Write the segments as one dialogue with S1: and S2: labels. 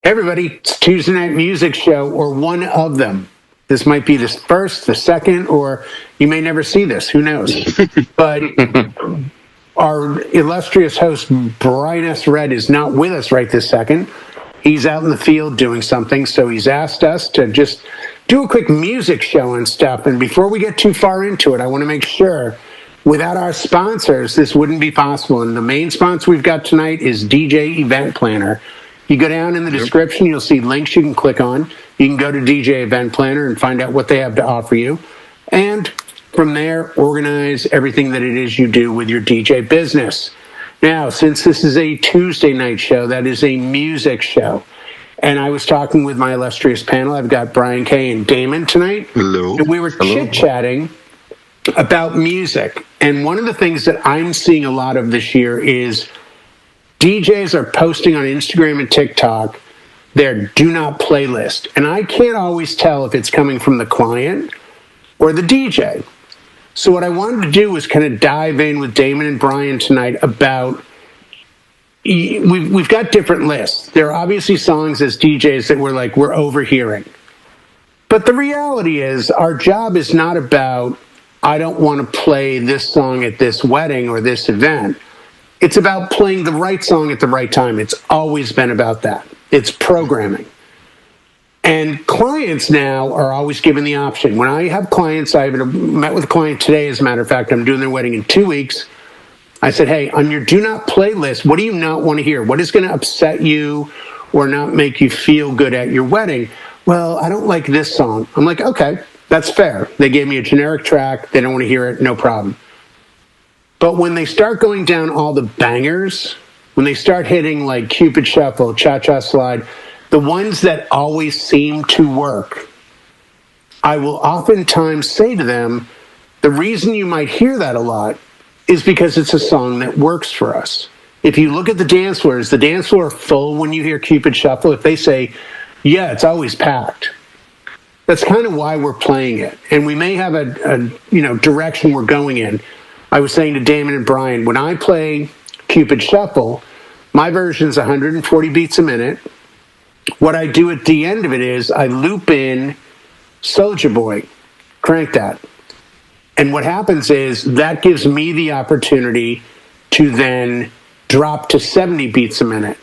S1: Hey everybody, it's Tuesday Night Music Show, or one of them. This might be the first, the second, or you may never see this. Who knows? But our illustrious host, Brian S. Red, is not with us right this second. He's out in the field doing something, so he's asked us to just do a quick music show and stuff. And before we get too far into it, I want to make sure, without our sponsors, this wouldn't be possible. And the main sponsor we've got tonight is DJ Event Planner. You go down in the description, you'll see links you can click on. You can go to DJ Event Planner and find out what they have to offer you. And from there, organize everything that it is you do with your DJ business. Now, since this is a Tuesday night show, that is a music show. And I was talking with my illustrious panel. I've got Brian K. and Damon tonight.
S2: Hello.
S1: And we were chit-chatting about music. And one of the things that I'm seeing a lot of this year is DJs are posting on Instagram and TikTok their do not playlist. And I can't always tell if it's coming from the client or the DJ. So what I wanted to do was kind of dive in with Damon and Brian tonight about, we've got different lists. There are obviously songs as DJs that we're overhearing. But the reality is our job is not about, I don't want to play this song at this wedding or this event. It's about playing the right song at the right time. It's always been about that. It's programming. And clients now are always given the option. When I have clients, I met with a client today, as a matter of fact, I'm doing their wedding in 2 weeks. I said, hey, on your do not play list, what do you not want to hear? What is going to upset you or not make you feel good at your wedding? Well, I don't like this song. I'm like, okay, that's fair. They gave me a generic track. They don't want to hear it. No problem. But when they start going down all the bangers, when they start hitting like Cupid Shuffle, Cha-Cha Slide, the ones that always seem to work, I will oftentimes say to them, the reason you might hear that a lot is because it's a song that works for us. If you look at the dance floor, is the dance floor full when you hear Cupid Shuffle? If they say, yeah, it's always packed. That's kind of why we're playing it. And we may have a direction we're going in. I was saying to Damon and Brian, when I play Cupid Shuffle, my version's 140 beats a minute. What I do at the end of it is I loop in Soulja Boy, Crank That. And what happens is that gives me the opportunity to then drop to 70 beats a minute.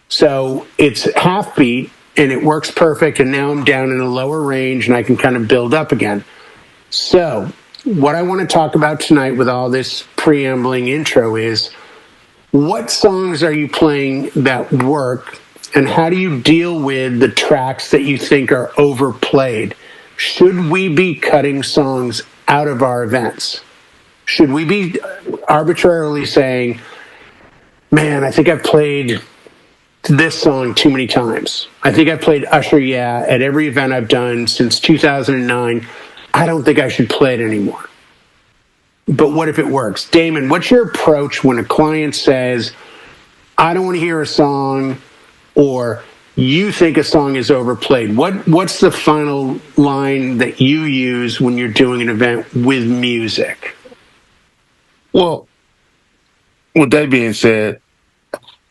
S1: So it's half beat and it works perfect. And now I'm down in a lower range and I can kind of build up again. So what I want to talk about tonight with all this preambling intro is, what songs are you playing that work, and how do you deal with the tracks that you think are overplayed? Should we be cutting songs out of our events? Should we be arbitrarily saying, man, I think I've played this song too many times. I think I've played Usher Yeah at every event I've done since 2009. I don't think I should play it anymore. But what if it works? Damon, what's your approach when a client says, I don't want to hear a song, or you think a song is overplayed? What's the final line that you use when you're doing an event with music?
S2: Well, with that being said,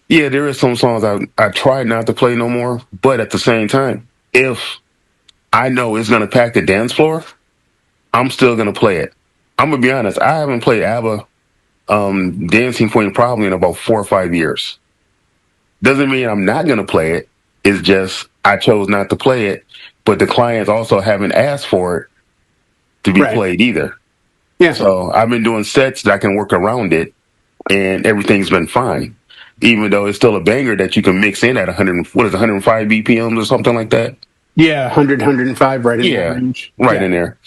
S2: yeah, there is some songs I try not to play no more. But at the same time, if I know it's going to pack the dance floor, I'm still going to play it. I'm going to be honest. I haven't played ABBA Dancing Queen probably in about 4 or 5 years. Doesn't mean I'm not going to play it. It's just I chose not to play it. But the clients also haven't asked for it to be played either.
S1: Yeah.
S2: So I've been doing sets that I can work around it, and everything's been fine. Even though it's still a banger that you can mix in at 105 BPMs or something like that.
S1: Yeah, 100, 105, right in that range.
S2: Right in there.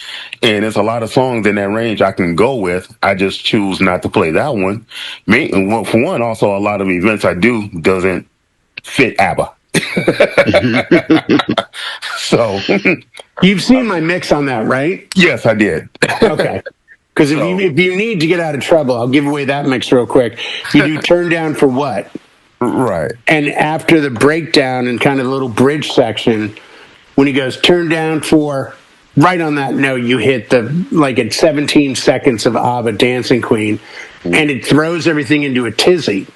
S2: And there's a lot of songs in that range I can go with. I just choose not to play that one. For one, also, a lot of events I do doesn't fit ABBA. So.
S1: You've seen my mix on that, right?
S2: Yes, I did.
S1: Okay. Because if you need to get out of trouble, I'll give away that mix real quick. You do Turn Down for What?
S2: Right.
S1: And after the breakdown and kind of the little bridge section, when he goes, turn down for, right on that note, you hit at 17 seconds of ABBA Dancing Queen, and it throws everything into a tizzy.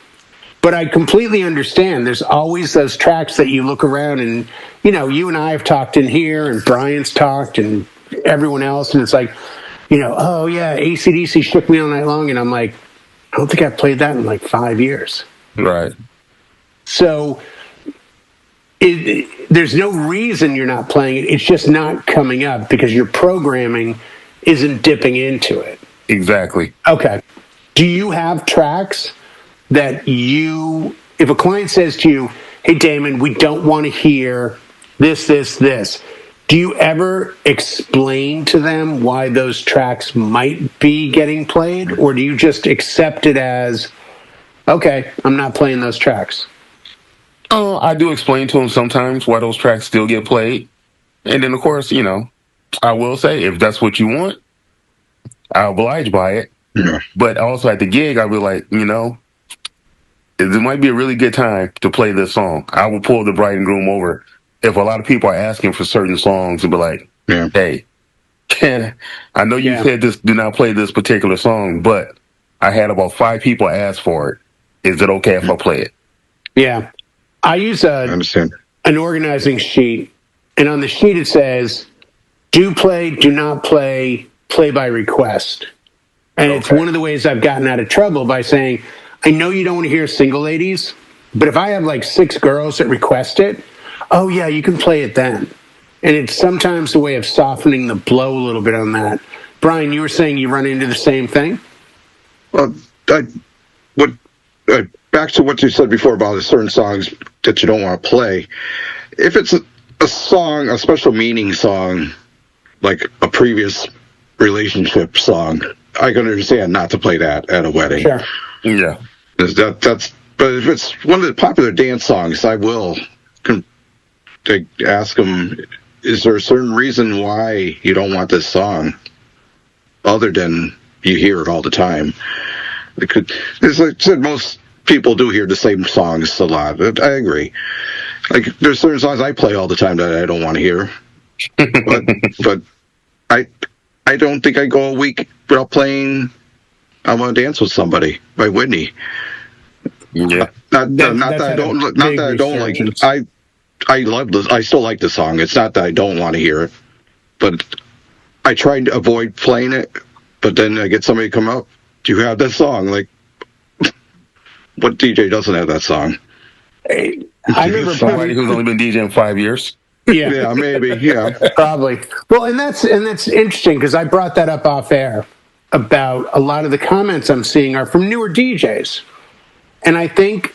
S1: But I completely understand. There's always those tracks that you look around and, you and I have talked in here and Brian's talked and everyone else. And it's like, oh yeah, AC/DC Shook Me All Night Long. And I'm like, I don't think I've played that in like 5 years.
S2: Right.
S1: So there's no reason you're not playing it. It's just not coming up because your programming isn't dipping into it.
S2: Exactly.
S1: Okay. Do you have tracks that if a client says to you, hey, Damon, we don't want to hear this, do you ever explain to them why those tracks might be getting played? Or do you just accept it as, okay, I'm not playing those tracks?
S2: I do explain to them sometimes why those tracks still get played. And then, of course, I will say, if that's what you want, I'll oblige by it.
S3: Yeah.
S2: But also at the gig, I'll be like, it might be a really good time to play this song. I will pull the bride and groom over. If a lot of people are asking for certain songs, to be like,
S3: Yeah.
S2: hey, I know you said this, do not play this particular song, but I had about 5 people ask for it. Is it okay if I play it?
S1: Yeah. I use
S3: I understand.
S1: an organizing sheet, and on the sheet it says, do play, do not play, play by request. And it's one of the ways I've gotten out of trouble by saying, I know you don't want to hear single ladies, but if I have like 6 girls that request it, oh yeah, you can play it then. And it's sometimes a way of softening the blow a little bit on that. Brian, you were saying you run into the same thing?
S3: Well, back to what you said before about certain songs that you don't want to play. If it's a song, a special meaning song, like a previous relationship song, I can understand not to play that at a wedding.
S1: Sure.
S2: Yeah.
S3: But if it's one of the popular dance songs, I will ask them, is there a certain reason why you don't want this song other than you hear it all the time? As I said, most people do hear the same songs a lot. I agree. Like, there's certain songs I play all the time that I don't want to hear. But I don't think I go a week without playing I Want to Dance with Somebody by Whitney.
S2: Yeah.
S3: Not that I don't like it. I love this. I still like the song. It's not that I don't want to hear it, but I try to avoid playing it. But then I get somebody come up. Do you have that song? Like, what DJ doesn't have that song?
S1: I remember
S2: Somebody who's only been DJing 5 years.
S3: Yeah, maybe. Yeah,
S1: probably. Well, and that's interesting because I brought that up off air about a lot of the comments I'm seeing are from newer DJs, and I think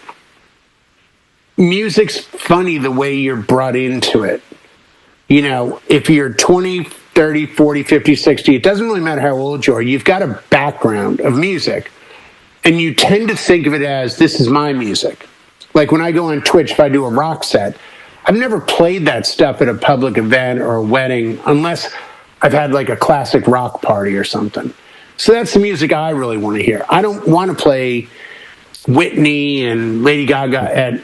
S1: music's funny the way you're brought into it. If you're 20, 30, 40, 50, 60, it doesn't really matter how old you are. You've got a background of music, and you tend to think of it as, this is my music. Like when I go on Twitch, if I do a rock set, I've never played that stuff at a public event or a wedding unless I've had like a classic rock party or something. So that's the music I really want to hear. I don't want to play Whitney and Lady Gaga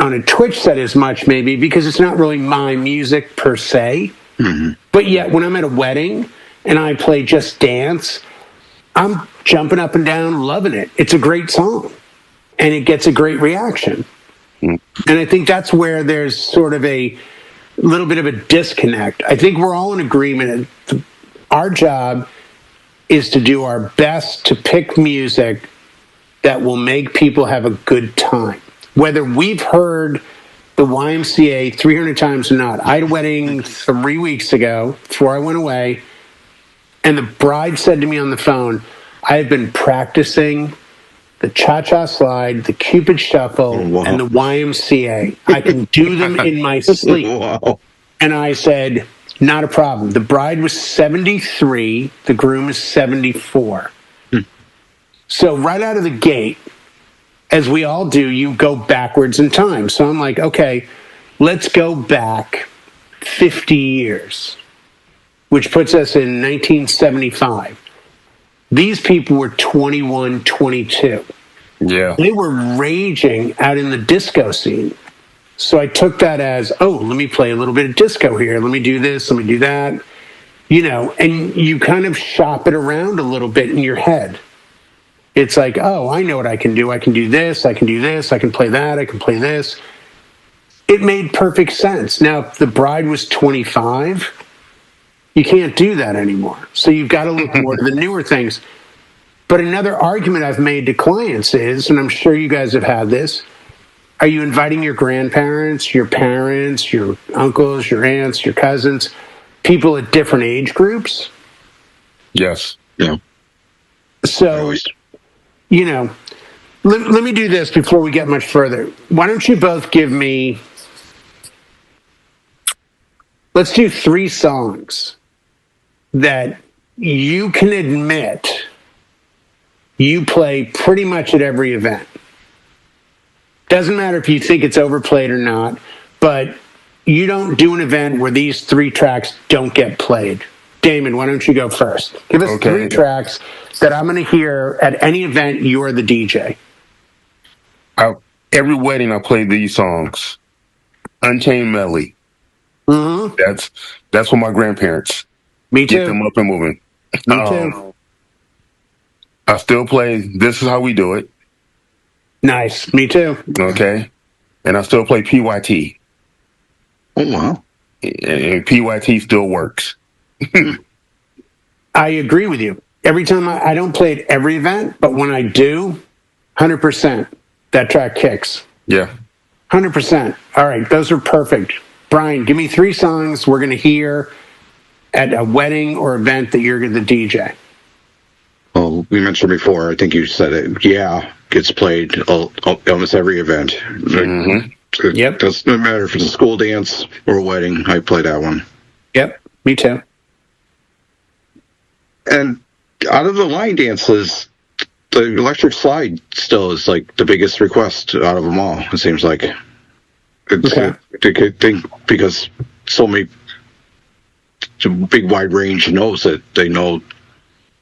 S1: on a Twitch set as much, maybe, because it's not really my music per se. Mm-hmm. But yet, when I'm at a wedding and I play Just Dance, I'm jumping up and down, loving it. It's a great song, and it gets a great reaction. Mm-hmm. And I think that's where there's sort of a little bit of a disconnect. I think we're all in agreement. Our job is to do our best to pick music that will make people have a good time. Whether we've heard the YMCA 300 times or not. I had a wedding 3 weeks ago before I went away, and the bride said to me on the phone, I have been practicing the Cha-Cha Slide, the Cupid Shuffle, and the YMCA. I can do them in my sleep.
S3: Wow.
S1: And I said, not a problem. The bride was 73. The groom is 74. So right out of the gate, as we all do, you go backwards in time. So I'm like, okay, let's go back 50 years, which puts us in 1975. These people were 21, 22.
S2: Yeah.
S1: They were raging out in the disco scene. So I took that as, oh, let me play a little bit of disco here. Let me do this. Let me do that. And you kind of shop it around a little bit in your head. It's like, oh, I know what I can do. I can do this. I can do this. I can play that. I can play this. It made perfect sense. Now, if the bride was 25, you can't do that anymore. So you've got to look more to the newer things. But another argument I've made to clients is, and I'm sure you guys have had this, are you inviting your grandparents, your parents, your uncles, your aunts, your cousins, people at different age groups?
S2: Yes.
S3: Yeah.
S1: So, you know, let me do this before we get much further. Why don't you both give me, let's do 3 songs that you can admit you play pretty much at every event. Doesn't matter if you think it's overplayed or not, but you don't do an event where these 3 tracks don't get played. Damon, why don't you go first? Give us 3 tracks that I'm going to hear at any event. You're the DJ.
S2: Every wedding I play these songs. Unchained Melody.
S1: Mm-hmm.
S2: That's for my grandparents.
S1: Me too.
S2: Get them up and moving.
S1: Me too.
S2: I still play This Is How We Do It.
S1: Nice. Me too.
S2: Okay. And I still play PYT.
S3: Oh, wow.
S2: And PYT still works.
S1: I agree with you. Every time I don't play at every event, but when I do, 100%, that track kicks.
S2: Yeah.
S1: 100%. All right. Those are perfect. Brian, give me 3 songs we're going to hear at a wedding or event that you're the DJ.
S3: Well, we mentioned before, I think you said it, yeah, gets played almost every event.
S2: Mm-hmm.
S1: Yep.
S3: Doesn't matter if it's a school dance or a wedding, I play that one.
S1: Yep, me too.
S3: And out of the line dances, the electric slide still is like the biggest request out of them all, it seems like. It's a thing because so many, it's a big wide range knows that they know.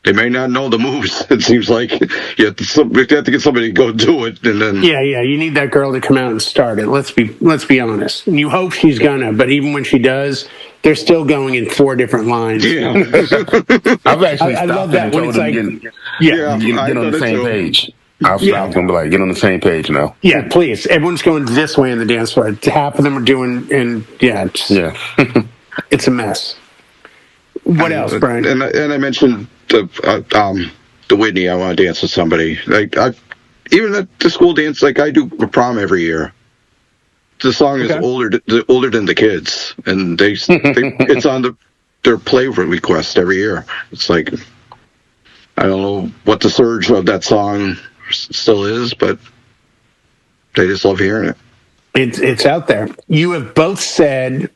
S3: They may not know the moves. It seems like you have to get somebody to go do it, and then
S1: yeah, you need that girl to come out and start it. Let's be honest. And you hope she's gonna, but even when she does, they're still going in 4 different lines.
S3: Yeah,
S2: I've actually
S1: I love
S2: stopped
S1: that
S2: and
S1: when
S2: told
S1: it's
S2: them
S1: like,
S2: get on the same page. I've stopped them, be like, get on the same page now.
S1: Yeah, please. Everyone's going this way in the dance floor. Half of them are doing, and it's a mess. What else, Brian?
S3: And I mentioned the Whitney. I want to dance with somebody. Like even at the school dance, like I do a prom every year. The song is older than the kids, and they it's on their play request every year. It's like I don't know what the surge of that song still is, but they just love hearing it.
S1: It's out there. You have both said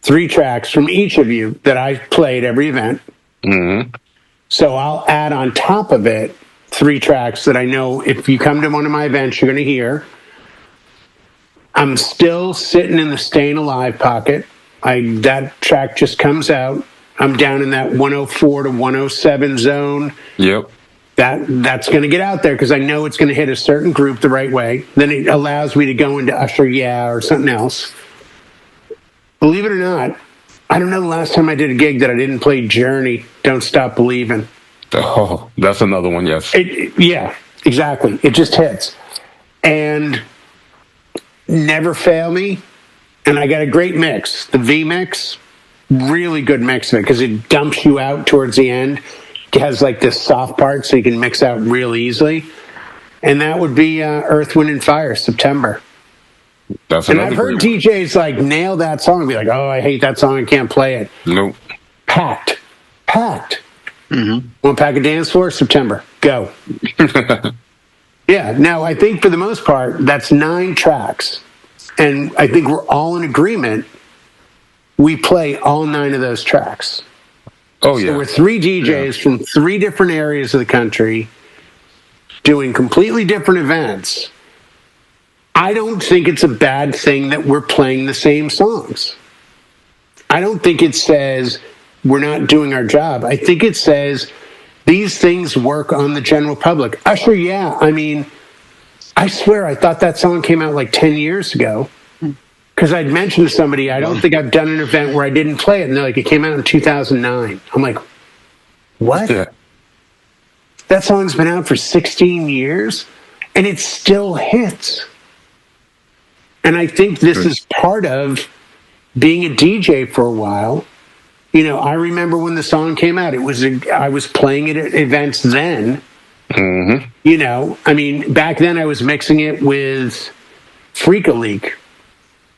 S1: 3 tracks from each of you that I played every event.
S2: Mm-hmm.
S1: So I'll add on top of it 3 tracks that I know if you come to one of my events, you're going to hear. I'm still sitting in the Staying Alive pocket. That track just comes out. I'm down in that 104 to 107 zone.
S2: Yep.
S1: That's going to get out there because I know it's going to hit a certain group the right way. Then it allows me to go into Usher Yeah or something else. Believe it or not, I don't know the last time I did a gig that I didn't play Journey, Don't Stop Believing.
S2: Oh, that's another one, yes.
S1: Yeah, exactly. It just hits. And Never Fail Me. And I got a great mix. The V mix, really good mix of it because it dumps you out towards the end. It has like this soft part so you can mix out real easily. And that would be Earth, Wind, and Fire, September.
S2: That's
S1: and I've heard DJs like nail that song and be like, oh, I hate that song, I can't play it.
S2: Nope.
S1: Packed.
S3: Mm-hmm.
S1: Want to pack a dance floor? September. Go. Yeah. Now, I think for the most part, that's 9 tracks. And I think we're all in agreement. We play all 9 of those tracks.
S2: Oh, yeah.
S1: So we're 3 DJs from 3 different areas of the country doing completely different events. I don't think it's a bad thing that we're playing the same songs. I don't think it says we're not doing our job. I think it says these things work on the general public. Usher, yeah. I mean, I swear I thought that song came out like 10 years ago because I'd mentioned to somebody, I don't think I've done an event where I didn't play it. And they're like, it came out in 2009. I'm like, what?
S2: Yeah.
S1: That song's been out for 16 years and it still hits. And I think this is part of being a DJ for a while. You know, I remember when the song came out, I was playing it at events then.
S2: Mm-hmm.
S1: You know, I mean, back then I was mixing it with Freak-a Leak,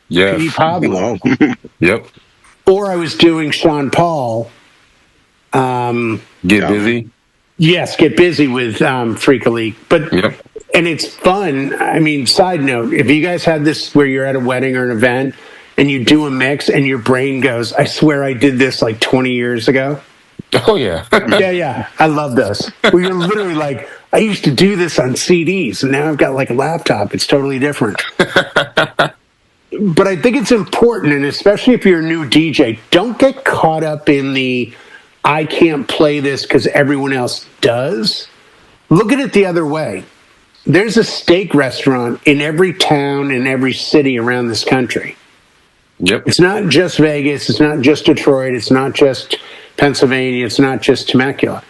S2: Yes.
S1: P. Pablo.
S2: Yep.
S1: Or I was doing Sean Paul.
S2: Get busy.
S1: Yes, Get Busy with Freak-a Leak. But
S2: Yep.
S1: and it's fun. I mean, side note, if you guys had this where you're at a wedding or an event and you do a mix and your brain goes, I swear I did this like 20 years ago.
S2: Oh yeah.
S1: Yeah. I love those. Where you're literally like, I used to do this on CDs and now I've got like a laptop. It's totally different. But I think it's important, and especially if you're a new DJ, don't get caught up in the I can't play this because everyone else does. Look at it the other way. There's a steak restaurant in every town and every city around this country.
S2: Yep.
S1: It's not just Vegas. It's not just Detroit. It's not just Pennsylvania. It's not just Temecula.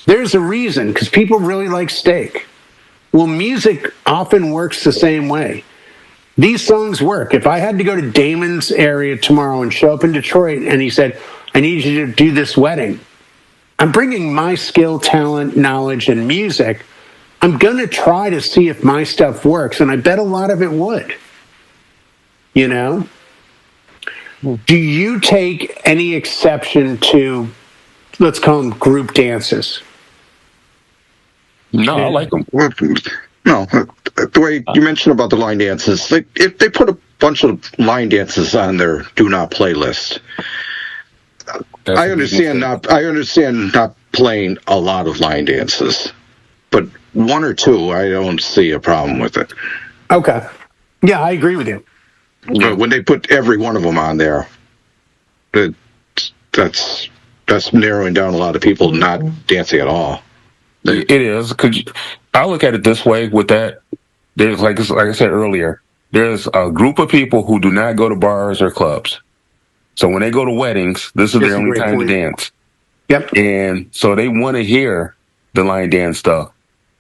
S1: There's a reason, because people really like steak. Well, music often works the same way. These songs work. If I had to go to Damon's area tomorrow and show up in Detroit and he said, I need you to do this wedding, I'm bringing my skill, talent, knowledge, and music. I'm going to try to see if my stuff works, and I bet a lot of it would. You know? Do you take any exception to, let's call them group dances?
S2: No, I like them.
S3: No, the way you mentioned about the line dances, if they put a bunch of line dances on their do not play list, I understand not playing a lot of line dances, but one or two, I don't see a problem with it.
S1: Okay. Yeah, I agree with you.
S3: But when they put every one of them on there, that's narrowing down a lot of people not dancing at all.
S2: It is, because I look at it this way with that. There's like I said earlier, there's a group of people who do not go to bars or clubs. So when they go to weddings, this is their only time to dance.
S1: Yep.
S2: And so they want to hear the line dance stuff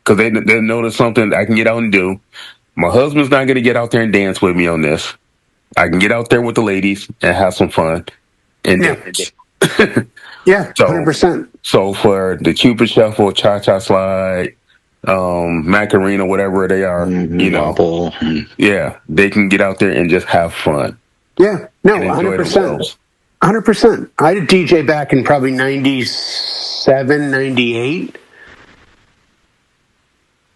S2: because they know there's something I can get out and do. My husband's not going to get out there and dance with me on this. I can get out there with the ladies and have some fun. And
S1: yeah, 100%.
S2: So for the Cupid Shuffle, Cha-Cha Slide, Macarena, whatever they are, you know,
S3: Wobble.
S2: Yeah, they can get out there and just have fun.
S1: Yeah, no, 100%. 100%. I had a DJ back in probably 97, 98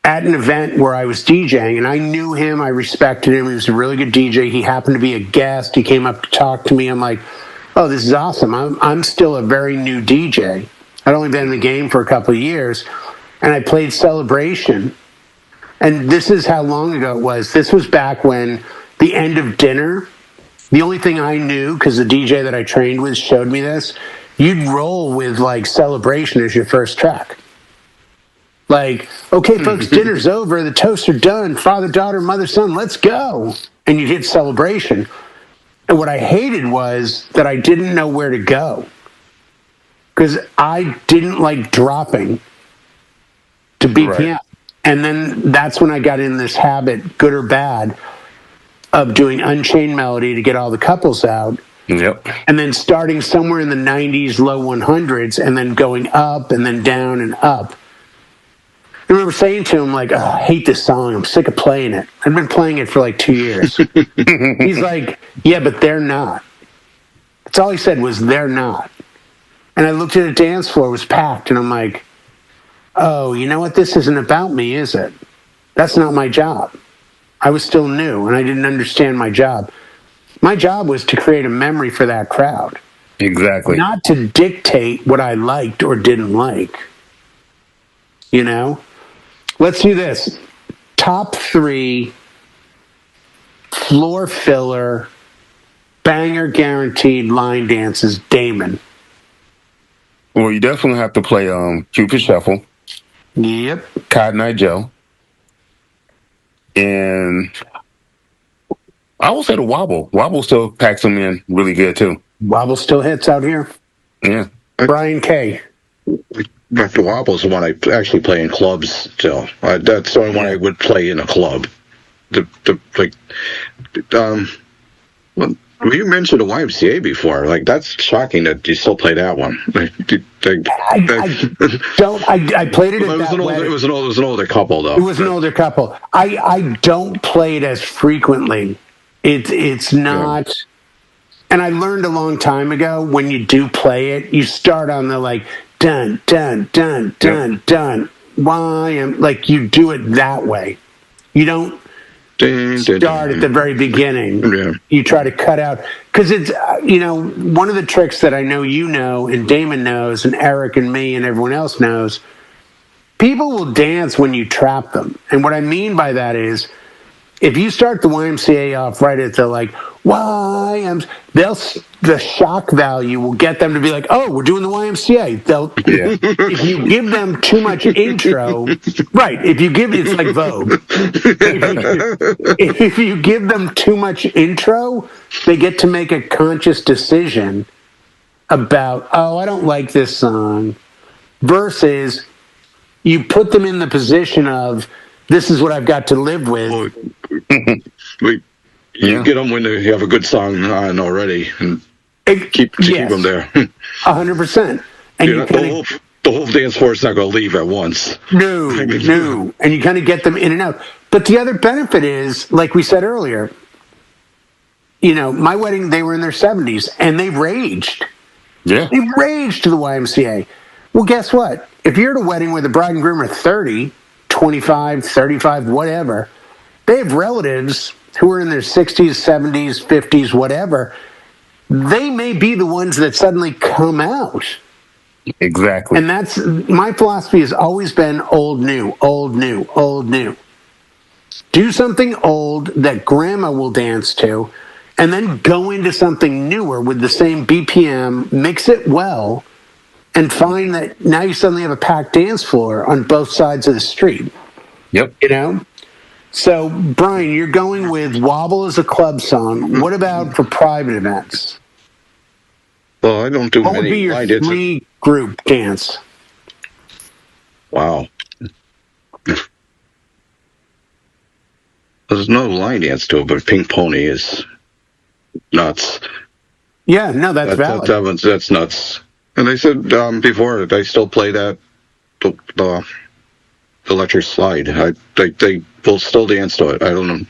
S1: at an event where I was DJing, and I knew him. I respected him. He was a really good DJ. He happened to be a guest. He came up to talk to me. I'm like, oh, this is awesome. I'm still a very new DJ. I'd only been in the game for a couple of years, and I played Celebration. And this is how long ago it was. This was back when the end of dinner, the only thing I knew, because the DJ that I trained with showed me this, you'd roll with like Celebration as your first track. Like, okay, folks, dinner's over. The toasts are done. Father, daughter, mother, son, let's go. And you hit Celebration. And what I hated was that I didn't know where to go, because I didn't like dropping to BPM. Right. And then that's when I got in this habit, good or bad, of doing Unchained Melody to get all the couples out.
S2: Yep.
S1: And then starting somewhere in the 90s, low 100s, and then going up and then down and up. I remember saying to him, like, oh, I hate this song. I'm sick of playing it. I've been playing it for like 2 years. He's like, yeah, but they're not. That's all he said was, they're not. And I looked at the dance floor, it was packed, and I'm like, oh, you know what? This isn't about me, is it? That's not my job. I was still new, and I didn't understand my job. My job was to create a memory for that crowd.
S2: Exactly.
S1: Not to dictate what I liked or didn't like. You know? Let's do this. Top 3 floor filler, banger guaranteed line dances, Damon.
S2: Well, you definitely have to play Cupid Shuffle.
S1: Yep.
S2: Cotton Eye Joe. And I will say the Wobble. Wobble still packs them in really good, too.
S1: Wobble still hits out here.
S2: Yeah.
S1: Brian K.
S3: But the wobble's the one I actually play in clubs still. That's the only one I would play in a club. Well, you mentioned the YMCA before. Like, that's shocking that you still play that one.
S1: I don't. I played it at that wedding.
S3: It was an older couple, though.
S1: It was an older couple. I don't play it as frequently. It's not. Yeah. And I learned a long time ago, when you do play it, you start on the like dun dun dun dun dun. Why? And like, you do it that way. You don't start at the very beginning.
S3: Yeah.
S1: You try to cut out, because it's one of the tricks that I know and Damon knows and Eric and me and everyone else knows. People will dance when you trap them, and what I mean by that is, if you start the YMCA off right at the like the shock value will get them to be like, oh, we're doing the YMCA. If you give them too much intro, right? It's like Vogue. If you give them too much intro, they get to make a conscious decision about, oh, I don't like this song, versus you put them in the position of, this is what I've got to live with.
S3: You get them when they have a good song on already, and keep them there.
S1: 100%. And
S3: the whole dance floor is not going to leave at once.
S1: No. And you kind of get them in and out. But the other benefit is, like we said earlier, my wedding, they were in their 70s, and they raged.
S2: Yeah.
S1: They raged to the YMCA. Well, guess what? If you're at a wedding where the bride and groom are 30, 25, 35, whatever, they have relatives who are in their 60s, 70s, 50s, whatever. They may be the ones that suddenly come out.
S2: Exactly.
S1: And that's my philosophy, has always been old, new, old, new, old, new. Do something old that grandma will dance to, and then go into something newer with the same BPM, mix it well, and find that now you suddenly have a packed dance floor on both sides of the street.
S2: Yep.
S1: So, Brian, you're going with Wobble as a club song. What about for private events?
S3: Well, I don't do
S1: what
S3: many.
S1: What would be your three-group dance?
S3: Wow. There's no line dance to it, but Pink Pony is nuts.
S1: Yeah, no, that's valid.
S3: That's nuts. And they said before that I still play that, the electric slide. They will still dance to it. I don't know.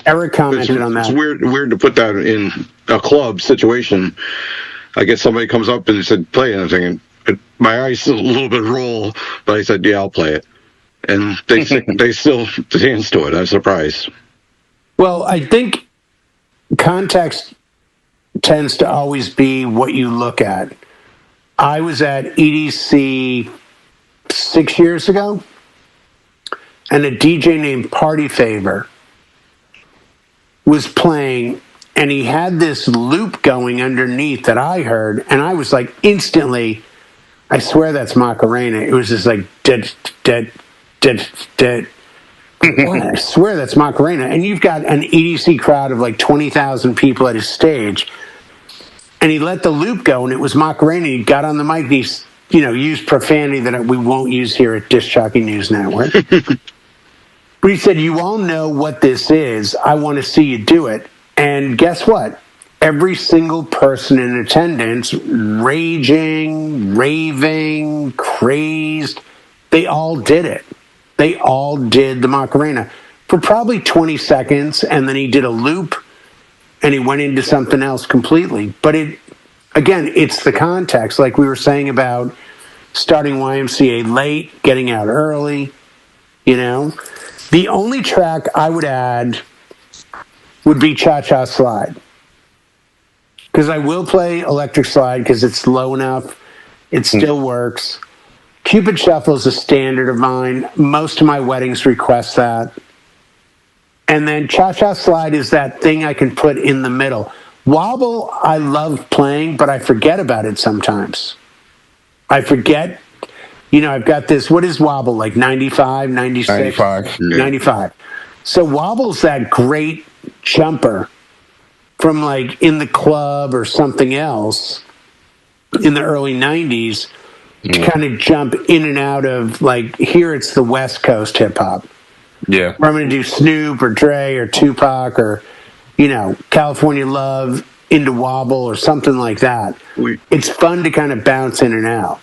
S1: Eric commented on that.
S3: It's weird to put that in a club situation. I guess somebody comes up and said, play it. And I'm thinking, my eyes a little bit roll, but I said, yeah, I'll play it. And they still dance to it. I'm surprised.
S1: Well, I think context tends to always be what you look at. I was at EDC 6 years ago, and a DJ named Party Favor was playing, and he had this loop going underneath that I heard, and I was like, instantly, I swear that's Macarena. It was just like, dead. I swear that's Macarena. And you've got an EDC crowd of like 20,000 people at his stage, and he let the loop go, and it was Macarena. He got on the mic, and he used profanity that we won't use here at Disc Jockey News Network. But he said, you all know what this is. I want to see you do it. And guess what? Every single person in attendance, raging, raving, crazed, they all did it. They all did the Macarena for probably 20 seconds, and then he did a loop, and he went into something else completely. But it's the context, like we were saying about starting YMCA late, getting out early, The only track I would add would be Cha-Cha Slide. Because I will play Electric Slide because it's low enough. It still works. Cupid Shuffle is a standard of mine. Most of my weddings request that. And then Cha-Cha Slide is that thing I can put in the middle. Wobble, I love playing, but I forget about it sometimes. I forget. I've got this, what is Wobble, like 95, 96?
S2: 95.
S1: 95. So Wobble's that great jumper from like In the Club or something else in the early 90s to kind of jump in and out of, like, here it's the West Coast hip hop.
S2: Yeah.
S1: Where I'm going to do Snoop or Dre or Tupac or, California Love into Wobble or something like that. It's fun to kind of bounce in and out.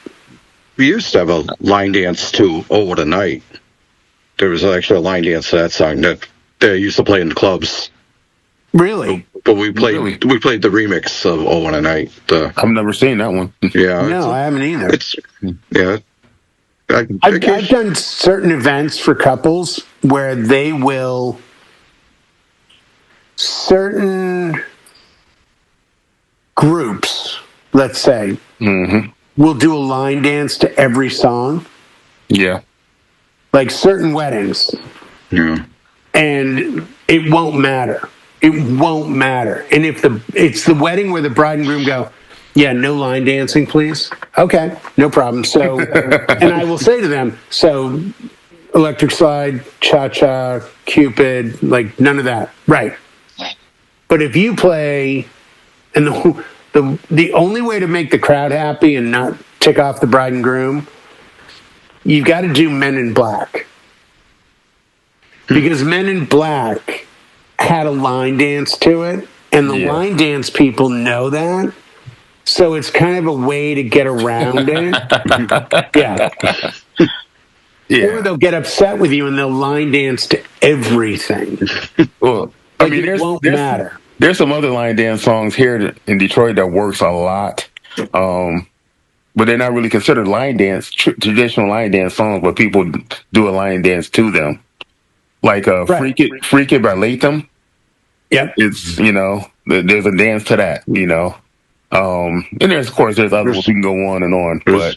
S3: We used to have a line dance to "Oh What a Night." There was actually a line dance to that song that they used to play in the clubs.
S1: Really?
S3: But we played the remix of "Oh What a Night."
S2: I've never seen that one.
S3: Yeah.
S1: No, I haven't either.
S3: I've
S1: done certain events for couples where they will certain groups, let's say, will do a line dance to every song.
S2: Yeah.
S1: Like certain weddings.
S3: Yeah.
S1: And it won't matter. It won't matter. And if it's the wedding where the bride and groom go, yeah, no line dancing, please. Okay, no problem. So, and I will say to them, so electric slide, cha-cha, Cupid, like none of that. Right. But if you play, and the only way to make the crowd happy and not tick off the bride and groom, you've got to do Men in Black. Because Men in Black had a line dance to it, and the line dance people know that. So it's kind of a way to get around it. Yeah. Or they'll get upset with you and they'll line dance to everything.
S2: Well, I mean,
S1: it won't matter.
S2: There's some other line dance songs here in Detroit that works a lot. But they're not really considered line dance, traditional line dance songs, but people do a line dance to them. Like Freak It by Latham.
S1: Yep.
S2: It's, there's a dance to that, and there's others we can go on and on, but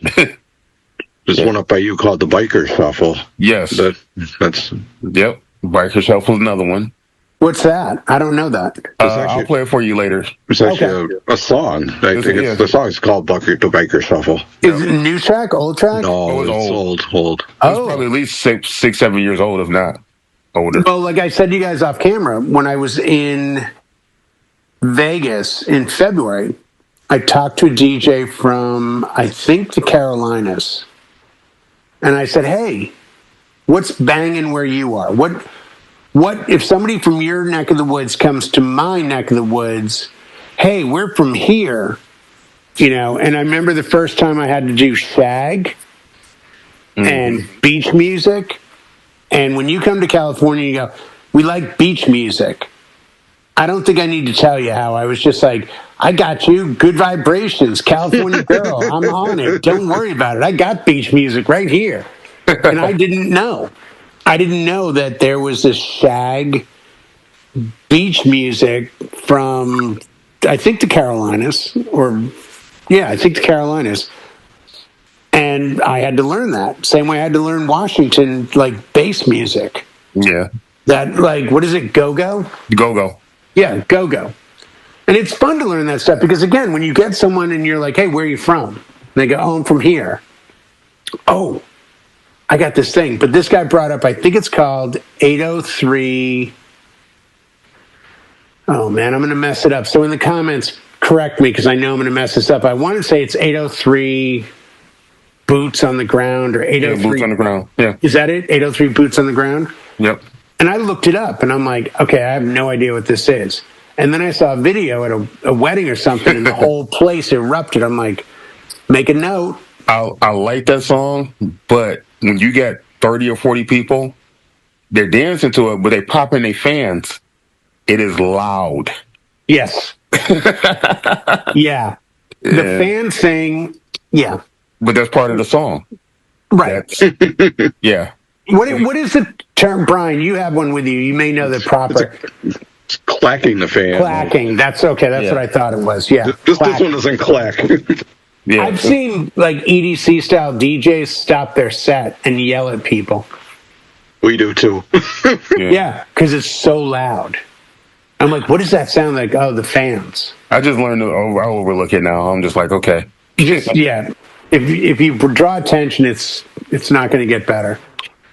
S3: there's one up by you called the Biker Shuffle.
S2: Yes,
S3: Yep,
S2: Biker Shuffle is another one.
S1: What's that? I don't know that.
S2: I'll play it for you later.
S3: It's actually a song. I think the song is called the Biker Shuffle.
S1: Is it a new track, old track?
S3: No, it's old.
S2: It's probably at least 7 years old, if not older.
S1: Well, like I said to you guys off camera, when I was in Vegas in February, I talked to a DJ from, I think, the Carolinas. And I said, hey, what's banging where you are? What if somebody from your neck of the woods comes to my neck of the woods, hey, we're from here, and I remember the first time I had to do shag and beach music. And when you come to California, you go, we like beach music. I don't think I need to tell you how. I was just like, I got you. Good vibrations. California girl. I'm on it. Don't worry about it. I got beach music right here. And I didn't know. I didn't know that there was this shag beach music from, I think, the Carolinas. I think the Carolinas. And I had to learn that. Same way I had to learn Washington, like, bass music.
S2: Yeah.
S1: That, like, what is it, go-go?
S2: Go-go.
S1: Yeah, go-go. And it's fun to learn that stuff because, again, when you get someone and you're like, hey, where are you from? And they go, oh, I'm from here. Oh, I got this thing. But this guy brought up, I think it's called 803. Oh, man, I'm going to mess it up. So in the comments, correct me because I know I'm going to mess this up. I want to say it's 803 Boots on the Ground or 803.
S2: Boots on the Ground, yeah.
S1: Is that it? 803 Boots on the Ground?
S2: Yep.
S1: And I looked it up, and I'm like, okay, I have no idea what this is. And then I saw a video at a wedding or something, and the whole place erupted. I'm like, make a note.
S2: I like that song, but when you get 30 or 40 people, they're dancing to it, but they pop in their fans. It is loud.
S1: Yes. Yeah. The fan thing, yeah.
S2: But that's part of the song.
S1: Right.
S2: Yeah.
S1: What is the term, Brian? You have one with you. You may know the proper.
S3: It's clacking the fan.
S1: Clacking. That's okay. That's what I thought it was. Yeah.
S3: This one doesn't clack.
S1: Yeah. I've seen like EDC style DJs stop their set and yell at people.
S3: We do too.
S1: Yeah, because it's so loud. I'm like, what does that sound like? Oh, the fans.
S2: I just learned to I overlook it now. I'm just like, okay.
S1: If you draw attention, it's not going to get better.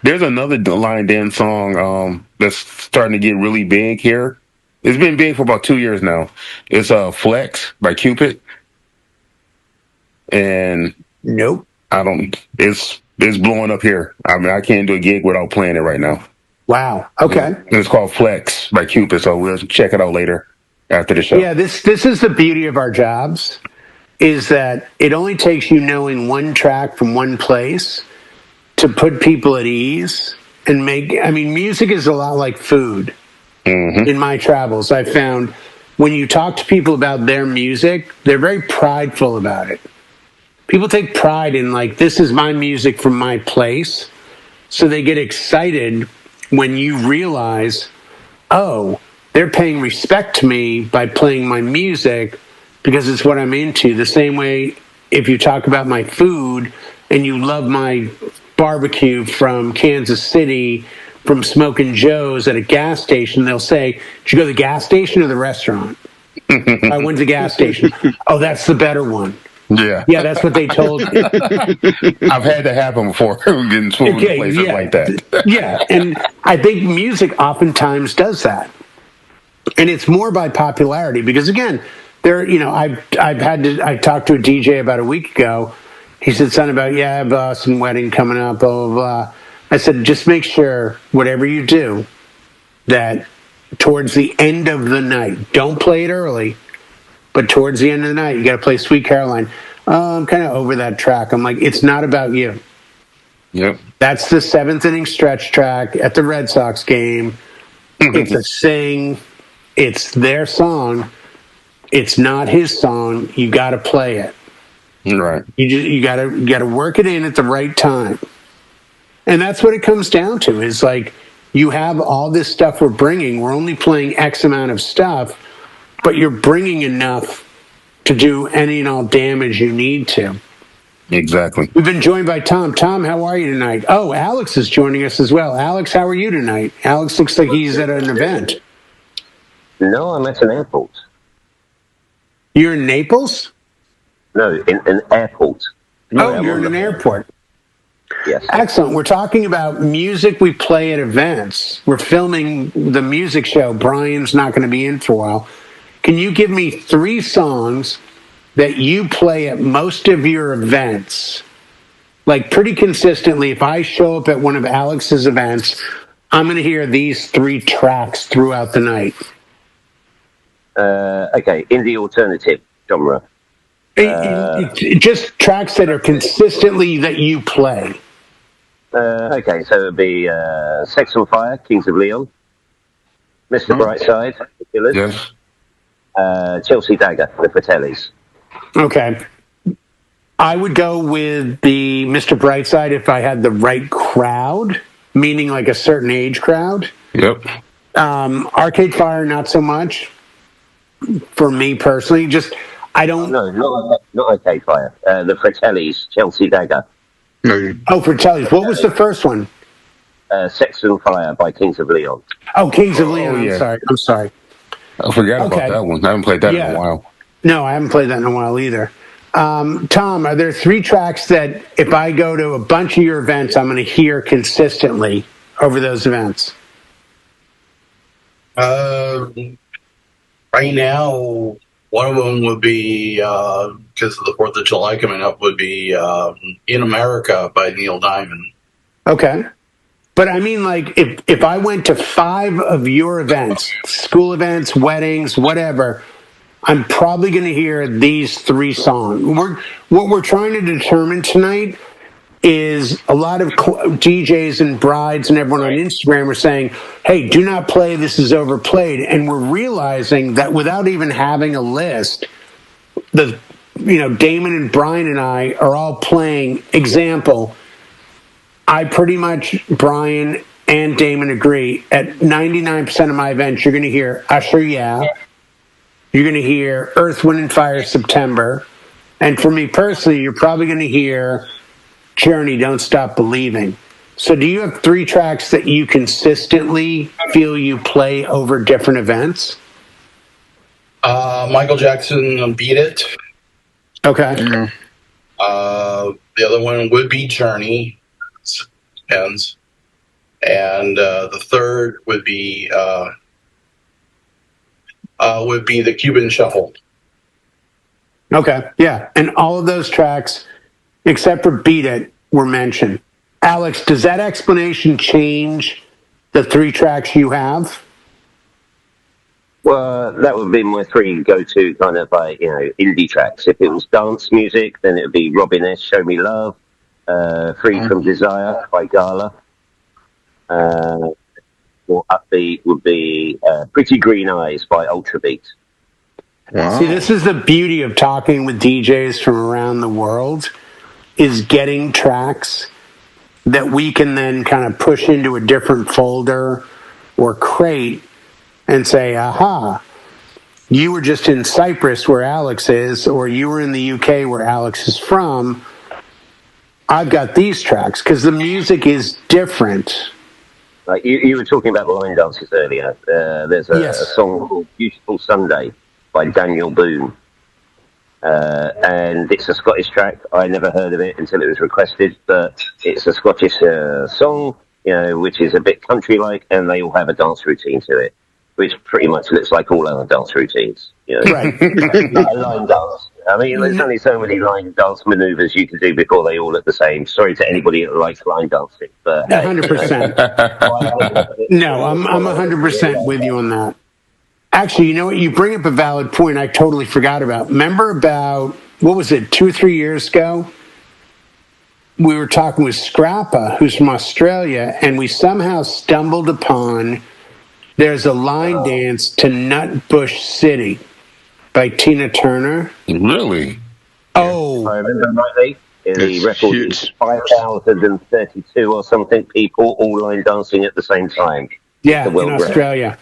S2: There's another line dance song that's starting to get really big here. It's been big for about 2 years now. It's Flex by Cupid. And
S1: nope.
S2: I don't. It's blowing up here. I mean, I can't do a gig without playing it right now.
S1: Wow. Okay.
S2: It's called Flex by Cupid, so we'll check it out later after the show.
S1: Yeah, this is the beauty of our jobs is that it only takes you knowing one track from one place to put people at ease and make. I mean, music is a lot like food. In my travels, I found when you talk to people about their music, they're very prideful about it. People take pride in, like, this is my music from my place. So they get excited when you realize, oh, they're paying respect to me by playing my music because it's what I'm into. The same way if you talk about my food and you love my barbecue from Kansas City, from Smokin' Joe's at a gas station, they'll say, did you go to the gas station or the restaurant? I went to the gas station. Oh, that's the better one.
S2: Yeah.
S1: Yeah, that's what they told me.
S2: I've had that happen before, getting food in places like that.
S1: Yeah, and I think music oftentimes does that. And it's more by popularity because, again, I talked to a DJ about a week ago. He said something about, yeah, I have some wedding coming up, blah, blah, blah. I said, just make sure, whatever you do, that towards the end of the night, don't play it early, but towards the end of the night, you got to play Sweet Caroline. Oh, I'm kind of over that track. I'm like, it's not about you.
S2: Yep.
S1: That's the seventh inning stretch track at the Red Sox game. It's a sing. It's their song. It's not his song. You got to play it.
S2: Right.
S1: You got to work it in at the right time. And that's what it comes down to is like you have all this stuff we're bringing. We're only playing X amount of stuff, but you're bringing enough to do any and all damage you need to.
S2: Exactly.
S1: We've been joined by Tom. Tom, how are you tonight? Oh, Alex is joining us as well. Alex, how are you tonight? Alex looks like he's at an event.
S4: No, I'm at an airport.
S1: You're in Naples?
S4: No, in an airport.
S1: Oh, you're in an airport.
S4: Yes.
S1: Excellent. We're talking about music we play at events. We're filming the music show. Brian's not going to be in for a while. Can you give me 3 songs that you play at most of your events? Like pretty consistently, if I show up at one of Alex's events, I'm going to hear these 3 tracks throughout the night.
S4: Okay, indie alternative genre.
S1: Just tracks that are consistently that you play.
S4: Okay, so it'd be Sex on Fire, Kings of Leon, Mr. Brightside, The Killers,
S2: Yes.
S4: Chelsea Dagger, The Fratellis.
S1: Okay. I would go with the Mr. Brightside if I had the right crowd, meaning like a certain age crowd.
S2: Yep.
S1: Arcade Fire, not so much. For me personally, just I don't.
S4: No, not Arcade Fire. The Fratellis, Chelsea Dagger.
S1: Oh, Fratellis. What was the first one?
S4: Sex on Fire by Kings of Leon.
S1: Oh, Kings of Leon.
S2: yeah.
S1: I'm sorry.
S2: I forgot about that one. I haven't played that in a while.
S1: No, I haven't played that in a while either. Tom, are there 3 tracks that if I go to a bunch of your events, I'm going to hear consistently over those events?
S5: Right now, one of them would be, because of the 4th of July coming up, would be In America by Neil Diamond.
S1: Okay. But I mean, like, if I went to 5 of your events, school events, weddings, whatever, I'm probably going to hear these 3 songs. What we're trying to determine tonight is a lot of DJs and brides and everyone on Instagram are saying, hey, do not play, this is overplayed. And we're realizing that without even having a list, Damon and Brian and I are all playing. Example, I pretty much, Brian and Damon agree, at 99% of my events, you're going to hear Usher, Yeah. You're going to hear Earth, Wind, and Fire, September. And for me personally, you're probably going to hear Journey, Don't Stop Believing. So do you have 3 tracks that you consistently feel you play over different events?
S5: Michael Jackson, Beat It.
S1: Okay.
S5: The other one would be Journey. Depends. And the third would be the Cupid Shuffle.
S1: Okay. Yeah. And all of those tracks except for Beat It, were mentioned. Alex, does that explanation change the 3 tracks you have?
S4: Well, that would be my 3 go-to kind of like, indie tracks. If it was dance music, then it would be Robin S. Show Me Love, Free From Desire by Gala. Or upbeat would be Pretty Green Eyes by Ultrabeat.
S3: Wow.
S1: See, this is the beauty of talking with DJs from around the world, is getting tracks that we can then kind of push into a different folder or crate and say, aha, you were just in Cyprus where Alex is, or you were in the UK where Alex is from. I've got these tracks because the music is different.
S4: Like you were talking about the line dances earlier. There's a song called Beautiful Sunday by Daniel Boone. And it's a Scottish track. I never heard of it until it was requested, but it's a Scottish song, which is a bit country-like, and they all have a dance routine to it, which pretty much looks like all our dance routines.
S1: Right.
S4: Like a line dance. I mean, there's only so many line dance maneuvers you can do before they all look the same. Sorry to anybody that likes line dancing, but
S1: 100%. No, I'm 100% with you on that. Actually, you know what? You bring up a valid point I totally forgot about. Remember about, what was it, 2 or 3 years ago? We were talking with Scrappa, who's from Australia, and we somehow stumbled upon there's a line dance to Nutbush City by Tina Turner.
S2: Really?
S1: Oh.
S4: If I remember rightly, the record is 5,032 or something people all line dancing at the same time.
S1: Yeah, in Australia.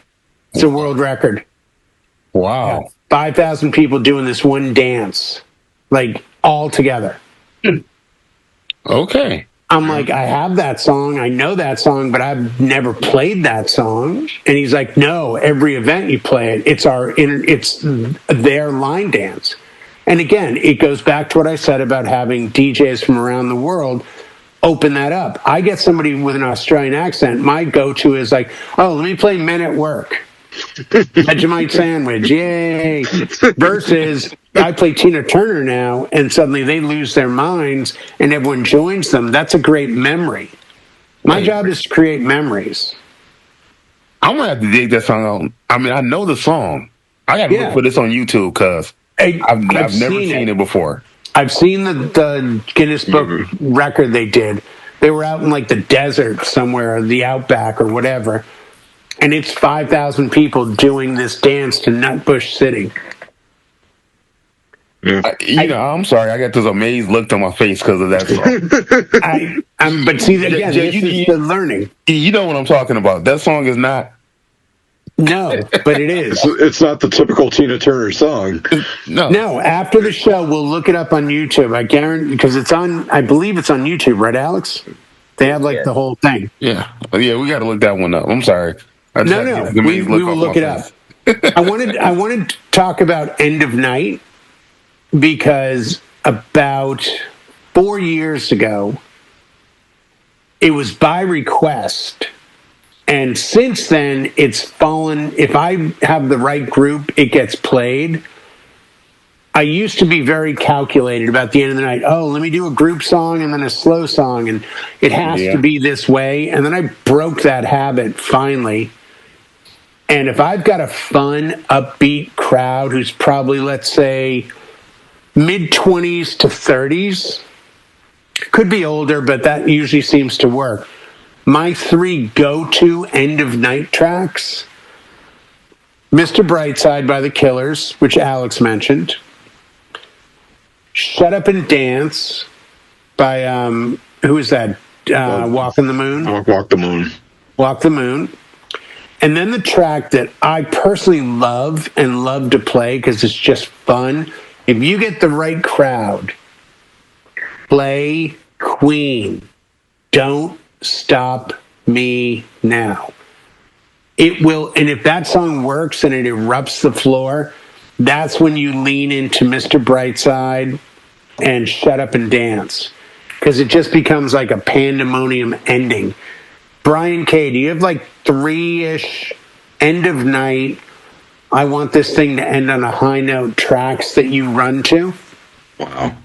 S1: It's a world record.
S2: Wow.
S1: Yeah, 5,000 people doing this one dance, like all together.
S2: Okay.
S1: I'm like, I have that song. I know that song, but I've never played that song. And he's like, no, every event you play it, it's their line dance. And again, it goes back to what I said about having DJs from around the world open that up. I get somebody with an Australian accent. My go-to is like, oh, let me play Men at Work. Vegemite sandwich, yay! Versus I play Tina Turner now, and suddenly they lose their minds, and everyone joins them. That's a great memory. My job is to create memories.
S2: I'm gonna have to dig that song out. I mean, I know the song. I got to look for this on YouTube because I've never seen it before.
S1: I've seen the Guinness Book record they did. They were out in like the desert somewhere, the outback or whatever. And it's 5,000 people doing this dance to Nutbush City.
S2: I'm sorry. I got this amazed look on my face because of that song.
S1: But see, again, this is the learning.
S2: You know what I'm talking about. That song is not.
S1: No, but it is.
S3: It's not the typical Tina Turner song.
S2: No.
S1: After the show, we'll look it up on YouTube. I guarantee, because it's on. I believe it's on YouTube, right, Alex? They have the whole thing.
S2: Yeah, we got to look that one up. I'm sorry.
S1: No. We will look it up. I wanted to talk about End of Night because about 4 years ago, it was by request. And since then, it's fallen. If I have the right group, it gets played. I used to be very calculated about the end of the night. Oh, let me do a group song and then a slow song, and it has to be this way. And then I broke that habit finally. And if I've got a fun, upbeat crowd who's probably, let's say, mid-20s to 30s, could be older, but that usually seems to work. My 3 go-to end-of-night tracks, Mr. Brightside by The Killers, which Alex mentioned, Shut Up and Dance by, who is that? Walk on the Moon?
S3: Walk the Moon.
S1: Walk the Moon. And then the track that I personally love and love to play because it's just fun, if you get the right crowd, play Queen. Don't Stop Me Now. It will, and if that song works and it erupts the floor, that's when you lean into Mr. Brightside and Shut Up and Dance. Because it just becomes like a pandemonium ending. Brian K., do you have 3-ish end of night, I want this thing to end on a high note tracks that you run to?
S3: Wow.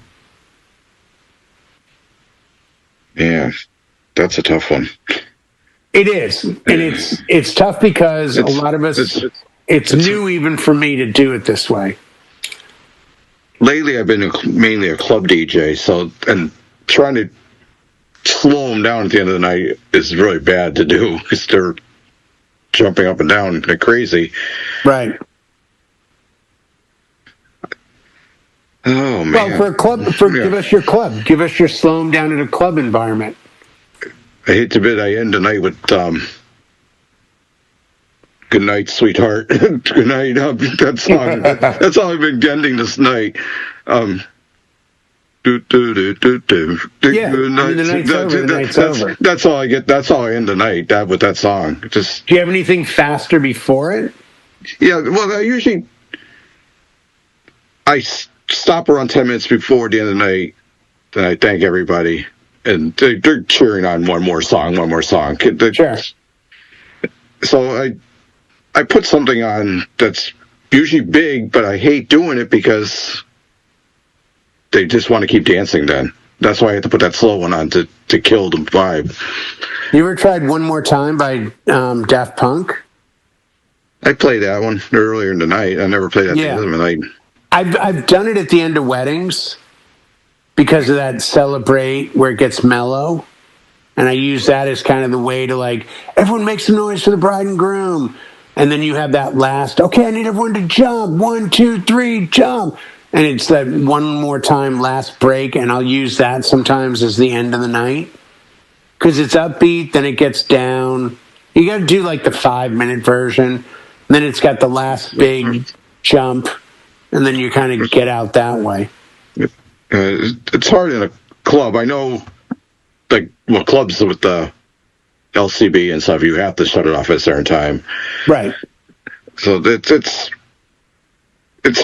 S3: Yeah, that's a tough one.
S1: It is, and it's tough because a lot of us. It's new even for me to do it this way.
S3: Lately, I've been mainly a club DJ, so and trying to slow them down at the end of the night is really bad to do because they're jumping up and down like crazy.
S1: Right.
S3: Oh man!
S1: Well, for a club, give us your club. Give us your slow them down in a club environment.
S3: I hate to bid. I end the night with "Good Night, Sweetheart." Good night. That song. That's all I've been ending this night. Do, do, do, do, do.
S1: Yeah,
S3: Good night.
S1: I mean, the night's over. The night's over.
S3: That's all I get. That's all I end the night. With that song. Just.
S1: Do you have anything faster before it?
S3: Yeah. Well, I stop around 10 minutes before the end of the night. Then I thank everybody, and they're cheering on one more song.
S1: Sure.
S3: So I put something on that's usually big, but I hate doing it because they just want to keep dancing then. That's why I had to put that slow one on to kill the vibe.
S1: You ever tried One More Time by Daft Punk?
S3: I played that one earlier in the night. I never played that at the end of the night.
S1: I've done it at the end of weddings because of that celebrate where it gets mellow. And I use that as kind of the way to like, everyone make some noise for the bride and groom. And then you have that last, okay, I need everyone to jump. 1, 2, 3, jump. And it's that one more time last break. And I'll use that sometimes as the end of the night. Because it's upbeat, then it gets down. You got to do like the 5-minute version. Then it's got the last big jump. And then you kind of get out that way.
S3: It's hard in a club. I know, like, well, clubs with the LCB and stuff, you have to shut it off at a certain time.
S1: Right.
S3: So it's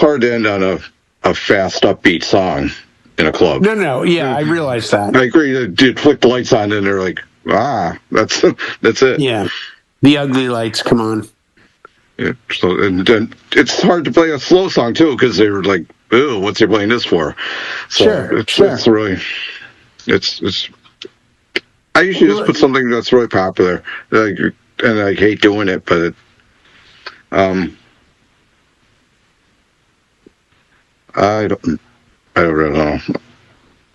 S3: hard to end on a fast, upbeat song in a club.
S1: No. Yeah, I realize that.
S3: I agree. You flick the lights on and they're like, that's it.
S1: Yeah. The ugly lights come on.
S3: Yeah. So and then it's hard to play a slow song too because they were like, "Ew, what's he playing this for?" So
S1: sure.
S3: It's really it's. I usually just put something that's really popular, and I hate doing it, but I don't really know.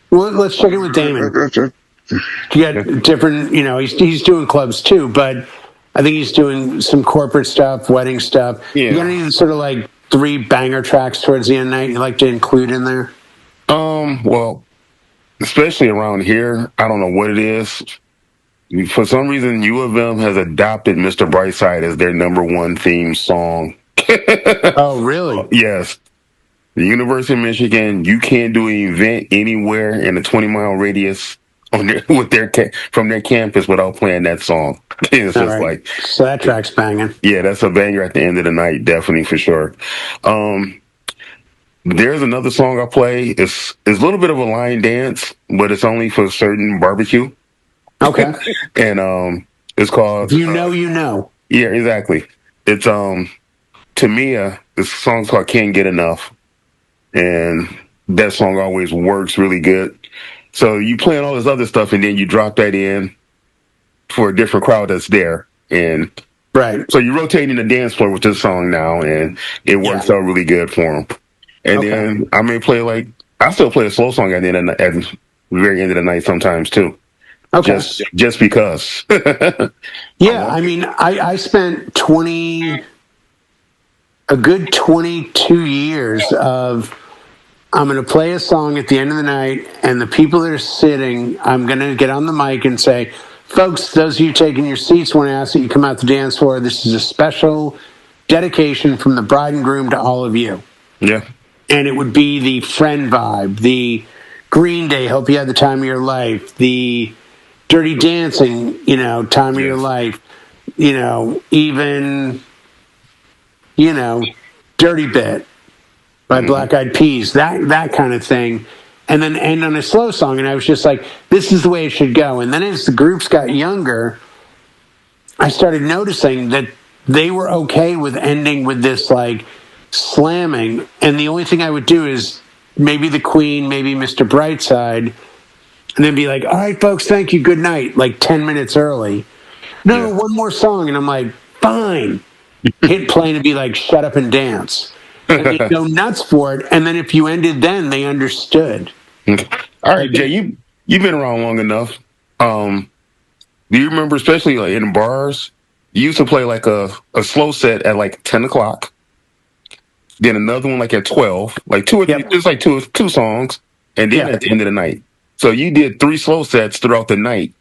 S1: Well, let's check in with Damon. You got different, he's doing clubs too, but I think he's doing some corporate stuff, wedding stuff.
S2: Yeah.
S1: You got any sort of like 3 banger tracks towards the end of the night you like to include in there?
S2: Well, especially around here, I don't know what it is. For some reason, U of M has adopted Mr. Brightside as their #1 theme song.
S1: Oh, really?
S2: Yes. The University of Michigan, you can't do an event anywhere in a 20-mile radius from their campus without playing that song. It's just like,
S1: so that track's banging.
S2: Yeah, that's a banger at the end of the night, definitely for sure. There's another song I play. It's a little bit of a line dance, but it's only for certain barbecue.
S1: Okay.
S2: And it's called
S1: You Know.
S2: Yeah, exactly. It's Tamia. This song's called Can't Get Enough. And that song always works really good. So you playing all this other stuff and then you drop that in for a different crowd that's there. And
S1: right.
S2: So you're rotating the dance floor with this song now and it works out really good for them. And then I may play I still play a slow song at the very end of the night sometimes too.
S1: Okay.
S2: Just because.
S1: Yeah, I mean, I spent a good 22 years of I'm going to play a song at the end of the night, and the people that are sitting, I'm going to get on the mic and say, folks, those of you taking your seats, want to ask that you come out the dance floor. This is a special dedication from the bride and groom to all of you.
S2: Yeah.
S1: And it would be the Friend vibe, the Green Day, Hope You Had the Time of Your Life, the Dirty Dancing, time of your life, even, Dirty Bit by Black Eyed Peas, that kind of thing. And then end on a slow song. And I was just like, this is the way it should go. And then as the groups got younger, I started noticing that they were okay with ending with this like slamming. And the only thing I would do is maybe the Queen, maybe Mr. Brightside. and then be like, all right, folks, thank you, good night, like 10 minutes early. No,
S2: Yeah.
S1: one more song. And I'm like, fine. Hit play and be like, shut up and dance. And they go nuts for it. And then if you ended then, they understood.
S2: All right,
S1: Like,
S2: Jay, you've been around long enough. Do you remember, especially like in bars, you used to play like a slow set at like 10 o'clock, then another one like at 12, like two or three,
S1: yep.
S2: just like two songs, and then
S1: Yeah.
S2: at the end of the night. So you did three slow sets throughout the night,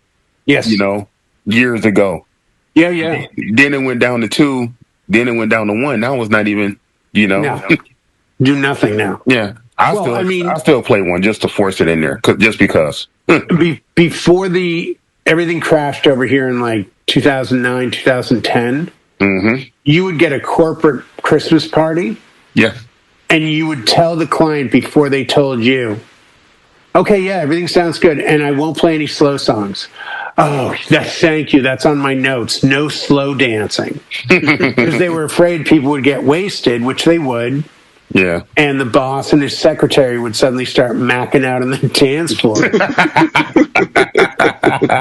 S2: you
S1: Yes.
S2: know, years ago.
S1: Yeah, yeah.
S2: Then it went down to two, then it went down to one. Now it's not even,
S1: No. Do nothing now.
S2: yeah.
S1: Well, I
S2: I
S1: mean,
S2: still play one just to force it in there, just because.
S1: before everything crashed over here in like 2009, 2010, you would get a corporate Christmas party
S2: Yeah.
S1: and you would tell the client before they told you, okay, yeah, everything sounds good, and I won't play any slow songs. Oh, thank you. That's on my notes. No slow dancing. Because they were afraid people would get wasted, which they would,
S2: Yeah.
S1: and the boss and his secretary would suddenly start macking out on the dance floor.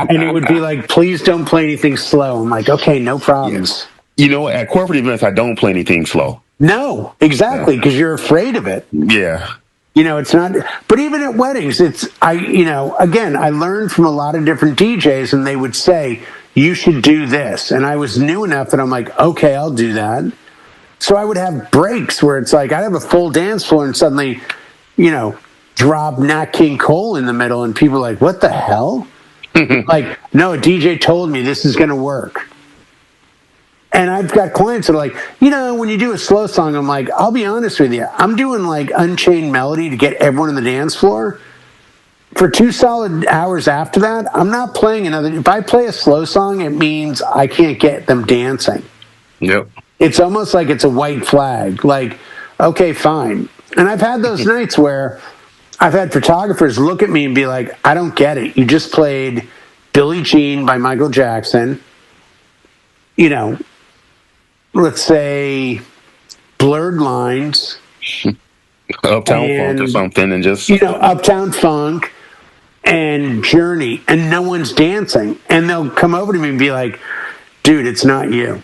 S1: And it would be like, please don't play anything slow. I'm like, okay, no problems.
S2: You know, at corporate events, I don't play anything slow.
S1: No, exactly, because you're afraid of it.
S2: Yeah.
S1: It's not, but even at weddings, again, I learned from a lot of different DJs and they would say, you should do this. And I was new enough that I'm like, okay, I'll do that. So I would have breaks where it's like, I'd have a full dance floor and suddenly, drop Nat King Cole in the middle and people are like, what the hell? Like, no, a DJ told me this is going to work. And I've got clients that are like, when you do a slow song, I'm like, I'll be honest with you. I'm doing like Unchained Melody to get everyone on the dance floor. For 2 solid hours after that, I'm not playing another. If I play a slow song, it means I can't get them dancing.
S2: Yep.
S1: It's almost like it's a white flag. Like, okay, fine. And I've had those nights where I've had photographers look at me and be like, I don't get it. You just played Billie Jean by Michael Jackson. Let's say Blurred Lines.
S2: Uptown Funk or something, and just
S1: Uptown Funk and Journey, and no one's dancing. And they'll come over to me and be like, dude, it's not you.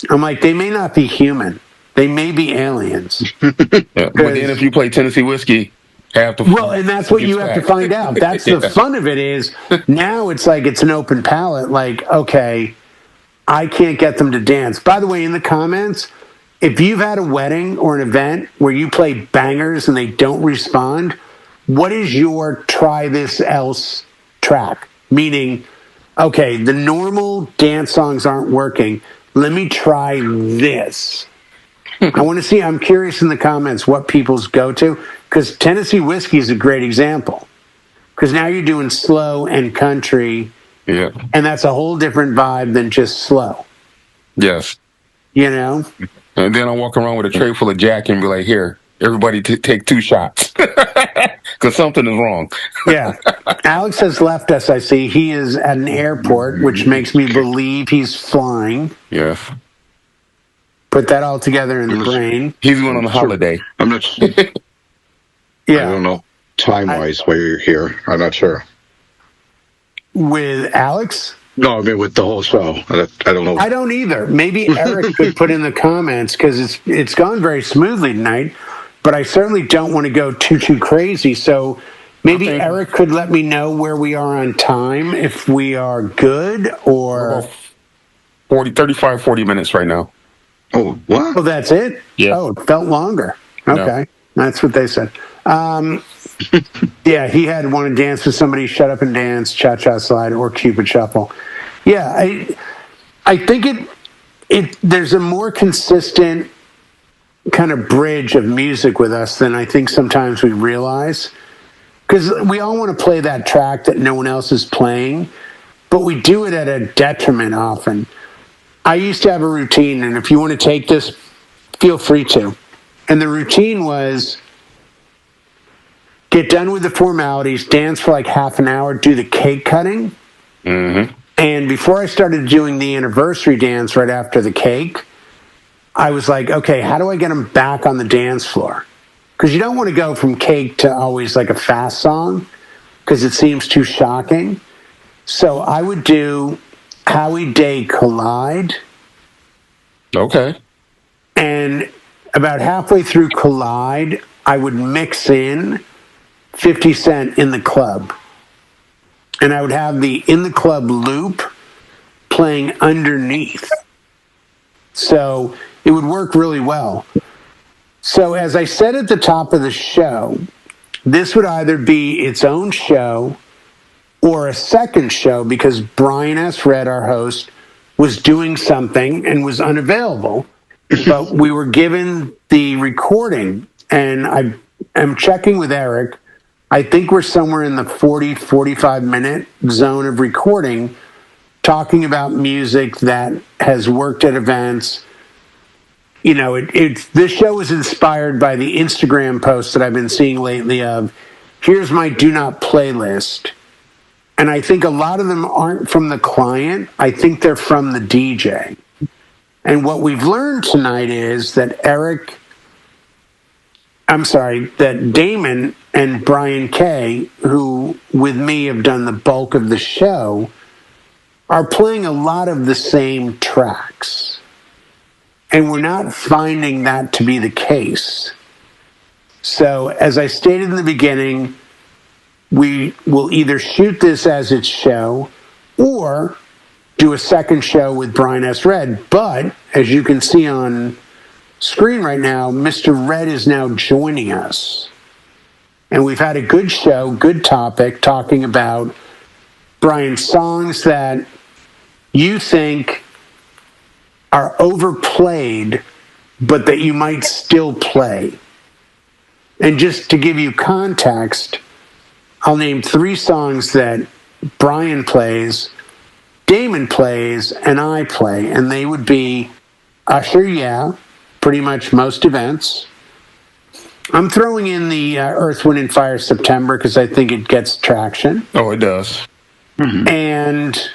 S1: I'm like, they may not be human. They may be aliens.
S2: yeah. But then if you play Tennessee Whiskey,
S1: and that's what you have to find out. That's the fun of it is now it's like it's an open palette. Like, okay, I can't get them to dance. By the way, in the comments, if you've had a wedding or an event where you play bangers and they don't respond, what is your try this else track? Meaning, okay, the normal dance songs aren't working. Let me try this. I want to see, I'm curious in the comments what people's go to, because Tennessee Whiskey is a great example. Because now you're doing slow and country.
S2: Yeah.
S1: And that's a whole different vibe than just slow.
S2: Yes.
S1: And
S2: then I'll walk around with a tray full of Jack and be like, here, everybody take 2 shots. Because something is wrong.
S1: Yeah. Alex has left us, I see. He is at an airport, which makes me believe he's flying.
S2: Yes.
S1: Put that all together in the brain.
S2: He's going on a holiday.
S3: I'm not sure.
S1: Yeah.
S3: I don't know time-wise why you're here. I'm not sure.
S1: With Alex?
S3: No, I mean with the whole show. I don't know.
S1: I don't either. Maybe Eric could put in the comments because it's gone very smoothly tonight, but I certainly don't want to go too crazy. So maybe Eric could let me know where we are on time, if we are good or
S2: 35, 40 minutes right now.
S3: Oh, what?
S1: Oh, that's it?
S2: Yeah.
S1: Oh, it felt longer. Okay. No. That's what they said. Yeah, he had Want to Dance with Somebody, Shut Up and Dance, Cha-Cha Slide, or Cupid Shuffle. Yeah, I think there's a more consistent kind of bridge of music with us than I think sometimes we realize. Because we all want to play that track that no one else is playing, but we do it at a detriment often. I used to have a routine, and if you want to take this, feel free to. And the routine was get done with the formalities, dance for like half an hour, do the cake cutting.
S2: Mm-hmm.
S1: And before I started doing the anniversary dance right after the cake, I was like, okay, how do I get them back on the dance floor? Because you don't want to go from cake to always like a fast song. because it seems too shocking. So I would do Howie Day Collide.
S2: Okay.
S1: And about halfway through Collide, I would mix in 50 Cent In the Club. And I would have the In the Club loop playing underneath. So it would work really well. So as I said at the top of the show, this would either be its own show or a second show because Brian S. Red, our host, was doing something and was unavailable. But we were given the recording, and I am checking with Eric. I think we're somewhere in the 45 minute zone of recording, talking about music that has worked at events. You know, this show was inspired by the Instagram posts that I've been seeing lately of, here's my do not playlist. And I think a lot of them aren't from the client. I think they're from the DJ. And what we've learned tonight is that that Damon and Brian Kay, who with me have done the bulk of the show, are playing a lot of the same tracks. And we're not finding that to be the case. So, as I stated in the beginning, we will either shoot this as its show or do a second show with Brian S. Red. But, as you can see on screen right now, Mr. Red is now joining us. And we've had a good show, good topic, talking about, Brian, songs that you think are overplayed, but that you might still play. And just to give you context, I'll name 3 songs that Brian plays, Damon plays, and I play. And they would be Usher, yeah, pretty much most events. I'm throwing in the Earth, Wind, and Fire September because I think it gets traction.
S2: Oh, it does.
S1: Mm-hmm. And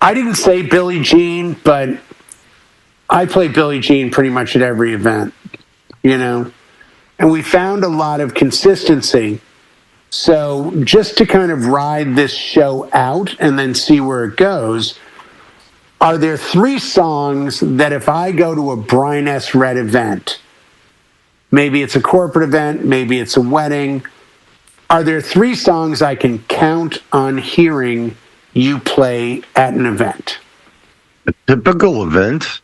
S1: I didn't say Billie Jean, but I play Billie Jean pretty much at every event, you know. And we found a lot of consistency. So just to kind of ride this show out and then see where it goes, are there 3 songs that if I go to a Brian S. Red event, maybe it's a corporate event, maybe it's a wedding, are there 3 songs I can count on hearing you play at an event?
S6: A typical event,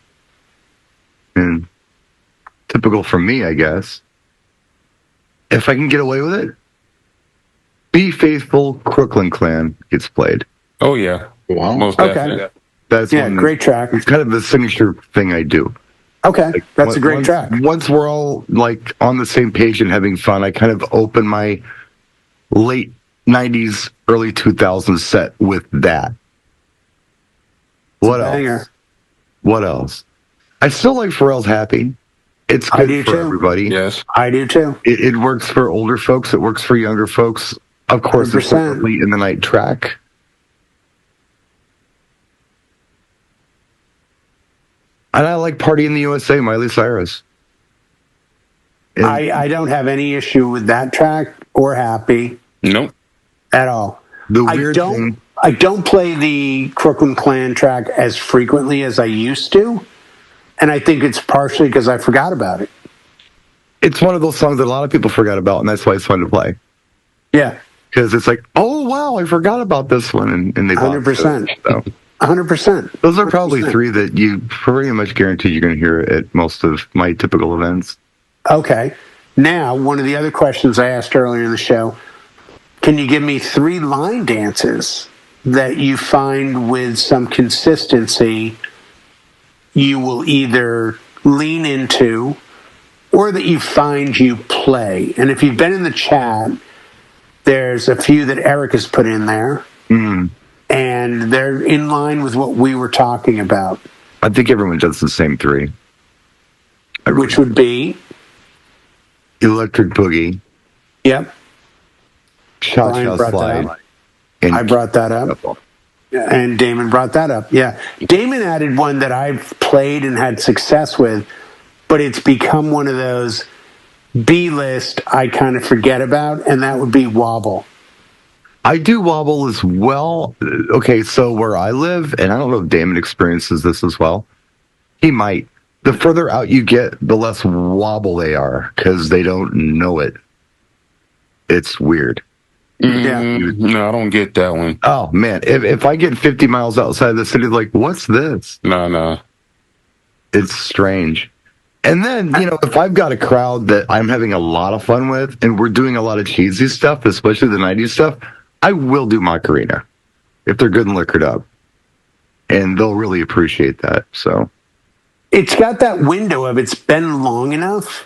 S6: and typical for me, I guess, if I can get away with it, Be Faithful, Crooklyn Clan gets played.
S2: Oh, yeah.
S3: Wow.
S2: Most definitely.
S6: That's
S1: great track.
S6: It's kind of the signature thing I do.
S1: Okay, that's a great track.
S6: Once we're all like on the same page and having fun, I kind of open my late 90s, early 2000s set with that. What else?
S1: Banger.
S6: What else? I still like Pharrell's Happy. It's good for everybody.
S2: Yes.
S1: I do too.
S6: It works for older folks. It works for younger folks. Of course, it's definitely in the night track. And I like Party in the USA, Miley Cyrus. And
S1: I don't have any issue with that track or Happy.
S2: Nope.
S1: At all.
S6: The weird thing,
S1: I don't play the Crooklyn Clan track as frequently as I used to. And I think it's partially because I forgot about it.
S6: it's one of those songs that a lot of people forgot about, and that's why it's fun to play.
S1: Yeah.
S6: Because it's like, oh, wow, I forgot about this one. And they
S1: 100%.
S6: So
S1: 100%.
S6: those are probably 3 that you pretty much guarantee you're going to hear at most of my typical events.
S1: Okay. Now, one of the other questions I asked earlier in the show, can you give me 3 line dances that you find with some consistency you will either lean into or that you find you play? And if you've been in the chat, there's a few that Eric has put in there.
S6: Mm.
S1: And they're in line with what we were talking about.
S6: I think everyone does the same 3.
S1: Which would be?
S6: Electric Boogie.
S1: Yep.
S6: Cha-Cha Slide. And
S1: I brought that up. And Damon brought that up. Yeah. Damon added one that I've played and had success with, but it's become one of those B-list I kind of forget about, and that would be Wobble.
S6: I do wobble as well. Okay, so where I live, and I don't know if Damon experiences this as well. He might. The further out you get, the less wobble they are because they don't know it. It's weird.
S2: No, I don't get that one.
S6: Oh man, if I get 50 miles outside the city, like, what's this?
S2: No.
S6: It's strange. And then, if I've got a crowd that I'm having a lot of fun with and we're doing a lot of cheesy stuff, especially the 90s stuff, I will do Macarena if they're good and liquored up. And they'll really appreciate that. So
S1: It's got that window of it's been long enough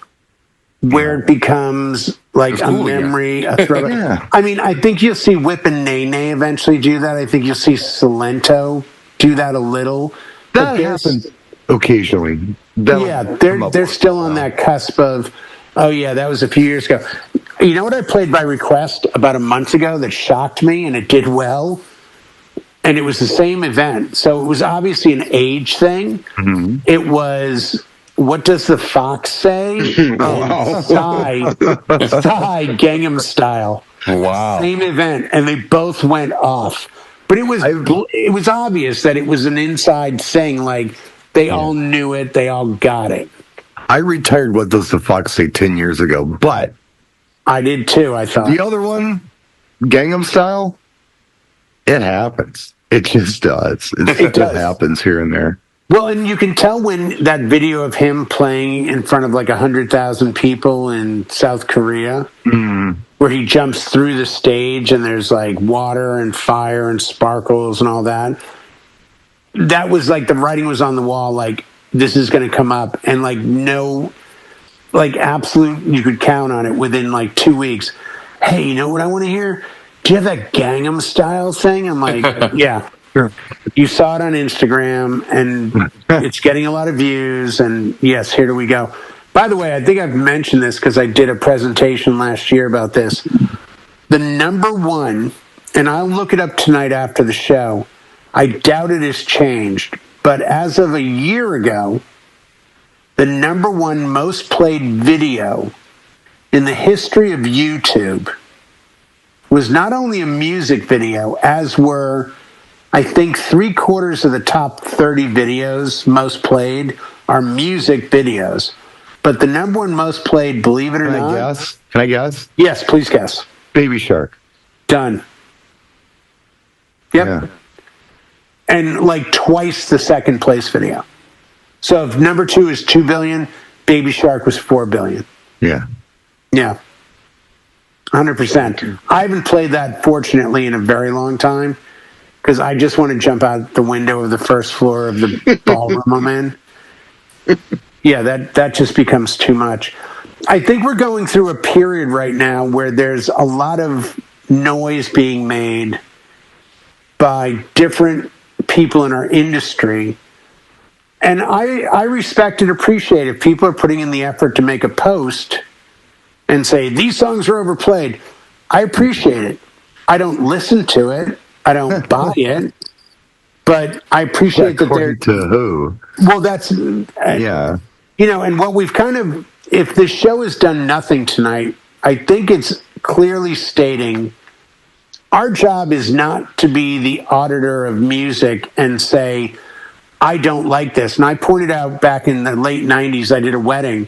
S1: where it becomes like a memory, a throwback.
S6: Yeah.
S1: I mean, I think you'll see Whip and Nay Nay eventually do that. I think you'll see Salento do that a little.
S6: That happens occasionally.
S1: They're still on that cusp of, oh yeah, that was a few years ago. You know what I played by request about a month ago that shocked me and it did well? And it was the same event. So it was obviously an age thing.
S6: Mm-hmm.
S1: It was, what does the fox say? Sigh, Gangnam Style.
S2: Wow.
S1: Same event. And they both went off. But it was obvious that it was an inside thing. Like, they all knew it. They all got it.
S6: I retired What Does the Fox Say 10 years ago, but
S1: I did too, I thought.
S6: The other one, Gangnam Style, it happens. It just does. It just happens here and there.
S1: Well, and you can tell when that video of him playing in front of like 100,000 people in South Korea, where he jumps through the stage and there's like water and fire and sparkles and all that. That was like the writing was on the wall, like, this is going to come up. And like, no, like, absolute, you could count on it within like 2 weeks. Hey, you know what I want to hear? Do you have that Gangnam Style thing? I'm like, yeah.
S6: Sure.
S1: You saw it on Instagram, and it's getting a lot of views, and yes, here we go. By the way, I think I've mentioned this because I did a presentation last year about this. The number one, and I'll look it up tonight after the show, I doubt it has changed, but as of a year ago, the number one most played video in the history of YouTube was not only a music video, as were, I think, 3/4 of the top 30 videos most played are music videos. But the number one most played, believe it or not.
S6: Can I guess?
S1: Yes, please guess.
S6: Baby Shark.
S1: Done. Yep.
S6: Yeah.
S1: And like twice the second place video. So if number 2 is 2 billion, Baby Shark was 4 billion.
S6: Yeah.
S1: Yeah. 100%. I haven't played that, fortunately, in a very long time because I just want to jump out the window of the first floor of the ballroom I'm in. Yeah, that just becomes too much. I think we're going through a period right now where there's a lot of noise being made by different people in our industry. And I respect and appreciate if people are putting in the effort to make a post and say, these songs are overplayed. I appreciate it. I don't listen to it. I don't buy it. But I appreciate that they're...
S6: to who?
S1: Well, that's...
S6: Yeah.
S1: You know, and what we've kind of... If the show has done nothing tonight, I think it's clearly stating our job is not to be the auditor of music and say, I don't like this. And I pointed out back in the late 90s, I did a wedding.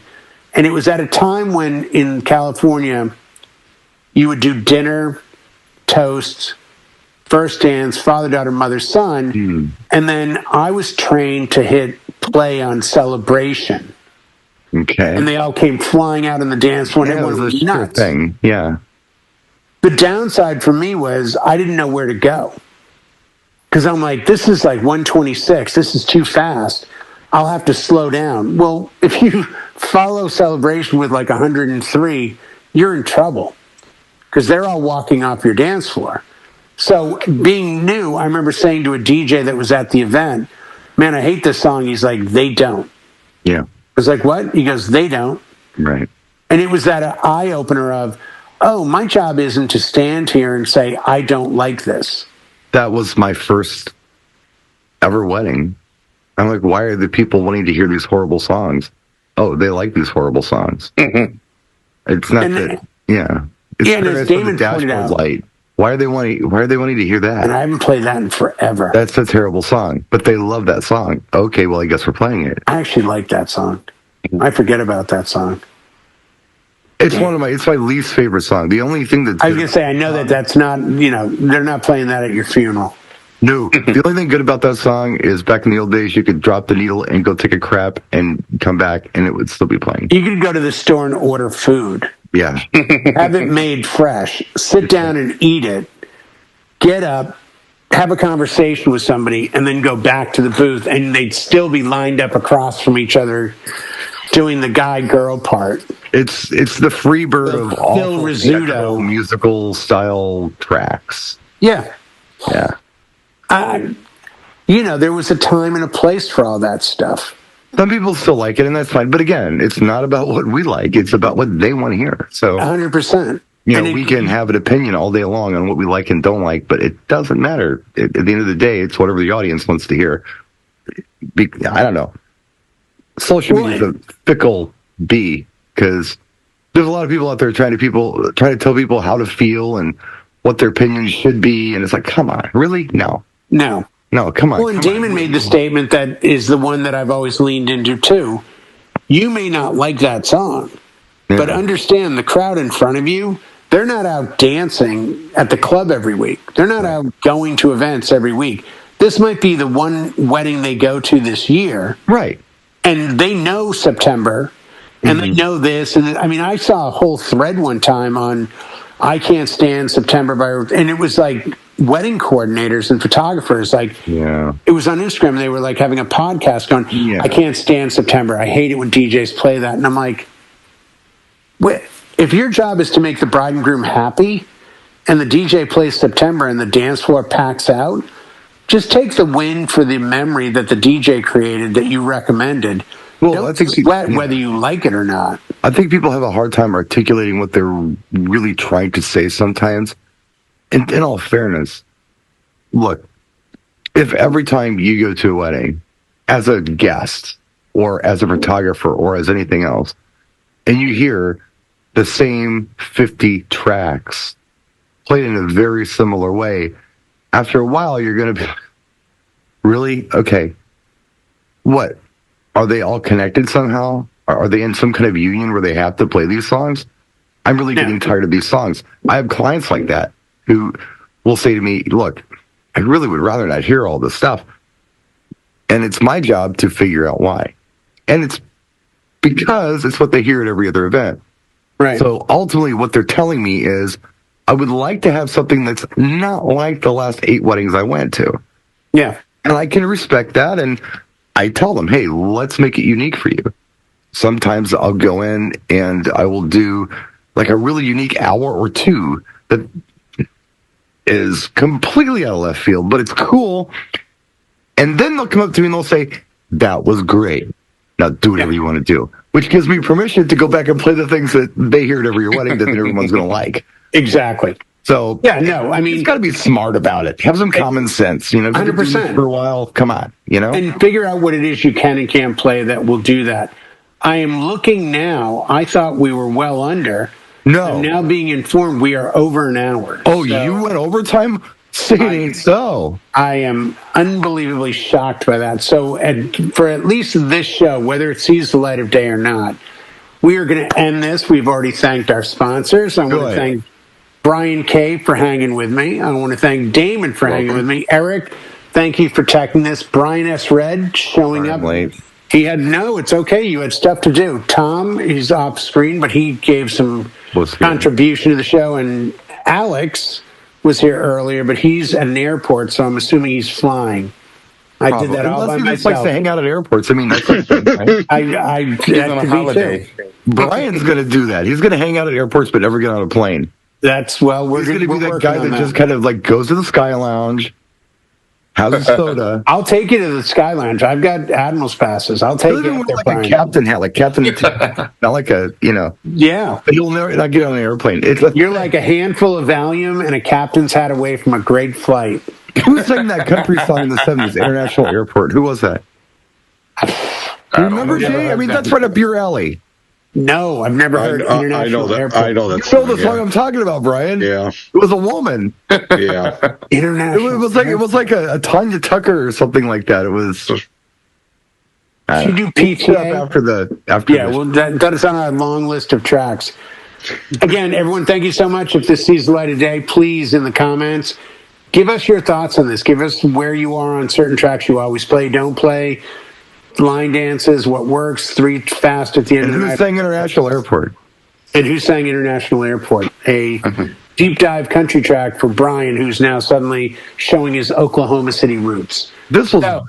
S1: And it was at a time when in California, you would do dinner, toasts, first dance, father, daughter, mother, son. And then I was trained to hit play on Celebration.
S6: Okay.
S1: And they all came flying out on the dance floor. And everyone was nuts.
S6: Thing. Yeah.
S1: The downside for me was I didn't know where to go. Because I'm like, this is like 126. This is too fast. I'll have to slow down. Well, if you follow Celebration with like 103, you're in trouble. Because they're all walking off your dance floor. So being new, I remember saying to a DJ that was at the event, man, I hate this song. He's like, they don't.
S6: Yeah.
S1: I was like, what? He goes, they don't.
S6: Right.
S1: And it was that eye-opener of, oh, my job isn't to stand here and say, I don't like this.
S6: That was my first ever wedding. I'm like, why are the people wanting to hear these horrible songs? Oh, they like these horrible songs. It's not that, yeah. It's
S1: and as Damon pointed out,
S6: light. Why are they wanting to hear that?
S1: And I haven't played that in forever.
S6: That's a terrible song, but they love that song. Okay, well, I guess we're playing it.
S1: I actually like that song. I forget about that song.
S6: It's it's my least favorite song. The only thing that
S1: I was gonna say, I know that's not, they're not playing that at your funeral.
S6: No, the only thing good about that song is back in the old days, you could drop the needle and go take a crap and come back, and it would still be playing.
S1: You could go to the store and order food.
S6: Yeah.
S1: Have it made fresh. Sit down and eat it. Get up, have a conversation with somebody, and then go back to the booth, and they'd still be lined up across from each other doing the guy-girl part.
S6: It's the Freebird of all
S1: Rizzuto
S6: musical style tracks.
S1: Yeah.
S6: Yeah.
S1: There was a time and a place for all that stuff.
S6: Some people still like it, and that's fine. But again, it's not about what we like. It's about what they want to hear. So
S1: 100%.
S6: We can have an opinion all day long on what we like and don't like, but it doesn't matter. At the end of the day, it's whatever the audience wants to hear. I don't know. Social media is a fickle bee because there's a lot of people out there trying to tell people how to feel and what their opinions should be, and it's like, come on, really? No, come on.
S1: Well, and Damon made the statement that is the one that I've always leaned into too. You may not like that song, but understand the crowd in front of you. They're not out dancing at the club every week. They're not out going to events every week. This might be the one wedding they go to this year.
S6: Right.
S1: And they know September, and they know this. And I saw a whole thread one time on I Can't Stand September, and it was like wedding coordinators and photographers. It was on Instagram. They were like having a podcast going, I can't stand September. I hate it when DJs play that. And I'm like, if your job is to make the bride and groom happy and the DJ plays September and the dance floor packs out, just take the win for the memory that the DJ created that you recommended.
S6: Well, I think
S1: whether you like it or not.
S6: I think people have a hard time articulating what they're really trying to say sometimes. In all fairness, look, if every time you go to a wedding as a guest or as a photographer or as anything else, and you hear the same 50 tracks played in a very similar way, after a while you're going to be, really? Okay. What? Are they all connected somehow? Are they in some kind of union where they have to play these songs? I'm really getting tired of these songs. I have clients like that who will say to me, look, I really would rather not hear all this stuff. And it's my job to figure out why. And it's because it's what they hear at every other event.
S1: Right.
S6: So ultimately what they're telling me is I would like to have something that's not like the last 8 weddings I went to.
S1: Yeah.
S6: And I can respect that. And I tell them, hey, let's make it unique for you. Sometimes I'll go in and I will do like a really unique hour or two that is completely out of left field, but it's cool. And then they'll come up to me and they'll say, that was great. Now do whatever you want to do, which gives me permission to go back and play the things that they hear at every wedding that everyone's going to like.
S1: Exactly.
S6: So it's got to be smart about it. Have some common sense,
S1: 100%.
S6: For a while, come on,
S1: and figure out what it is you can and can't play that will do that. I am looking now. I thought we were well under.
S6: No.
S1: I'm now being informed we are over an hour.
S6: Oh, so you went overtime? So
S1: I am unbelievably shocked by that. So for at least this show, whether it sees the light of day or not, we are going to end this. We've already thanked our sponsors. I want to thank Brian K. for hanging with me. I want to thank Damon for hanging with me. Eric, thank you for checking this. Brian S. Red showing up.
S6: Late.
S1: It's okay. You had stuff to do. Tom, he's off screen, but he gave some contribution to the show. And Alex was here earlier, but he's at an airport, so I'm assuming he's flying. I did that all by myself. Unless he just
S6: likes to hang out at airports. That's right.
S1: He's on a holiday.
S6: Brian's going to do that. He's going to hang out at airports, but never get on a plane.
S1: He's
S6: going to be that guy that just kind of like goes to the Sky Lounge, has a soda.
S1: I'll take you to the Sky Lounge. I've got Admiral's passes. I'll take you
S6: there, like Brian. A captain hat, like Captain, not like a,
S1: Yeah.
S6: But he'll never not get on an airplane.
S1: You're like a handful of Valium and a captain's hat away from a great flight.
S6: Who sang that country song in the 70s, International Airport? Who was that? Remember, Jay? That's right up your alley.
S1: No, I've never heard International Airport.
S3: I know that
S6: You know the
S3: song.
S6: song
S3: Yeah.
S6: I'm talking about, Brian?
S3: Yeah.
S6: It was a woman.
S3: Yeah.
S1: International.
S6: It was like a Tanya Tucker or something like that. It was.
S1: She do
S6: Look it up
S1: PTA?
S6: after
S1: Yeah,
S6: this.
S1: well, that is on our long list of tracks. Again, everyone, thank you so much. If this sees the light of day, please, in the comments, give us your thoughts on this. Give us where you are on certain tracks you always play, don't play, line dances, what works, 3 fast at the end
S6: And
S1: of the
S6: who
S1: night.
S6: sang International Airport?
S1: And who sang International Airport? A deep dive country track for Brian, who's now suddenly showing his Oklahoma City roots.
S6: This was
S1: So,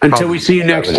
S1: until we see you next time.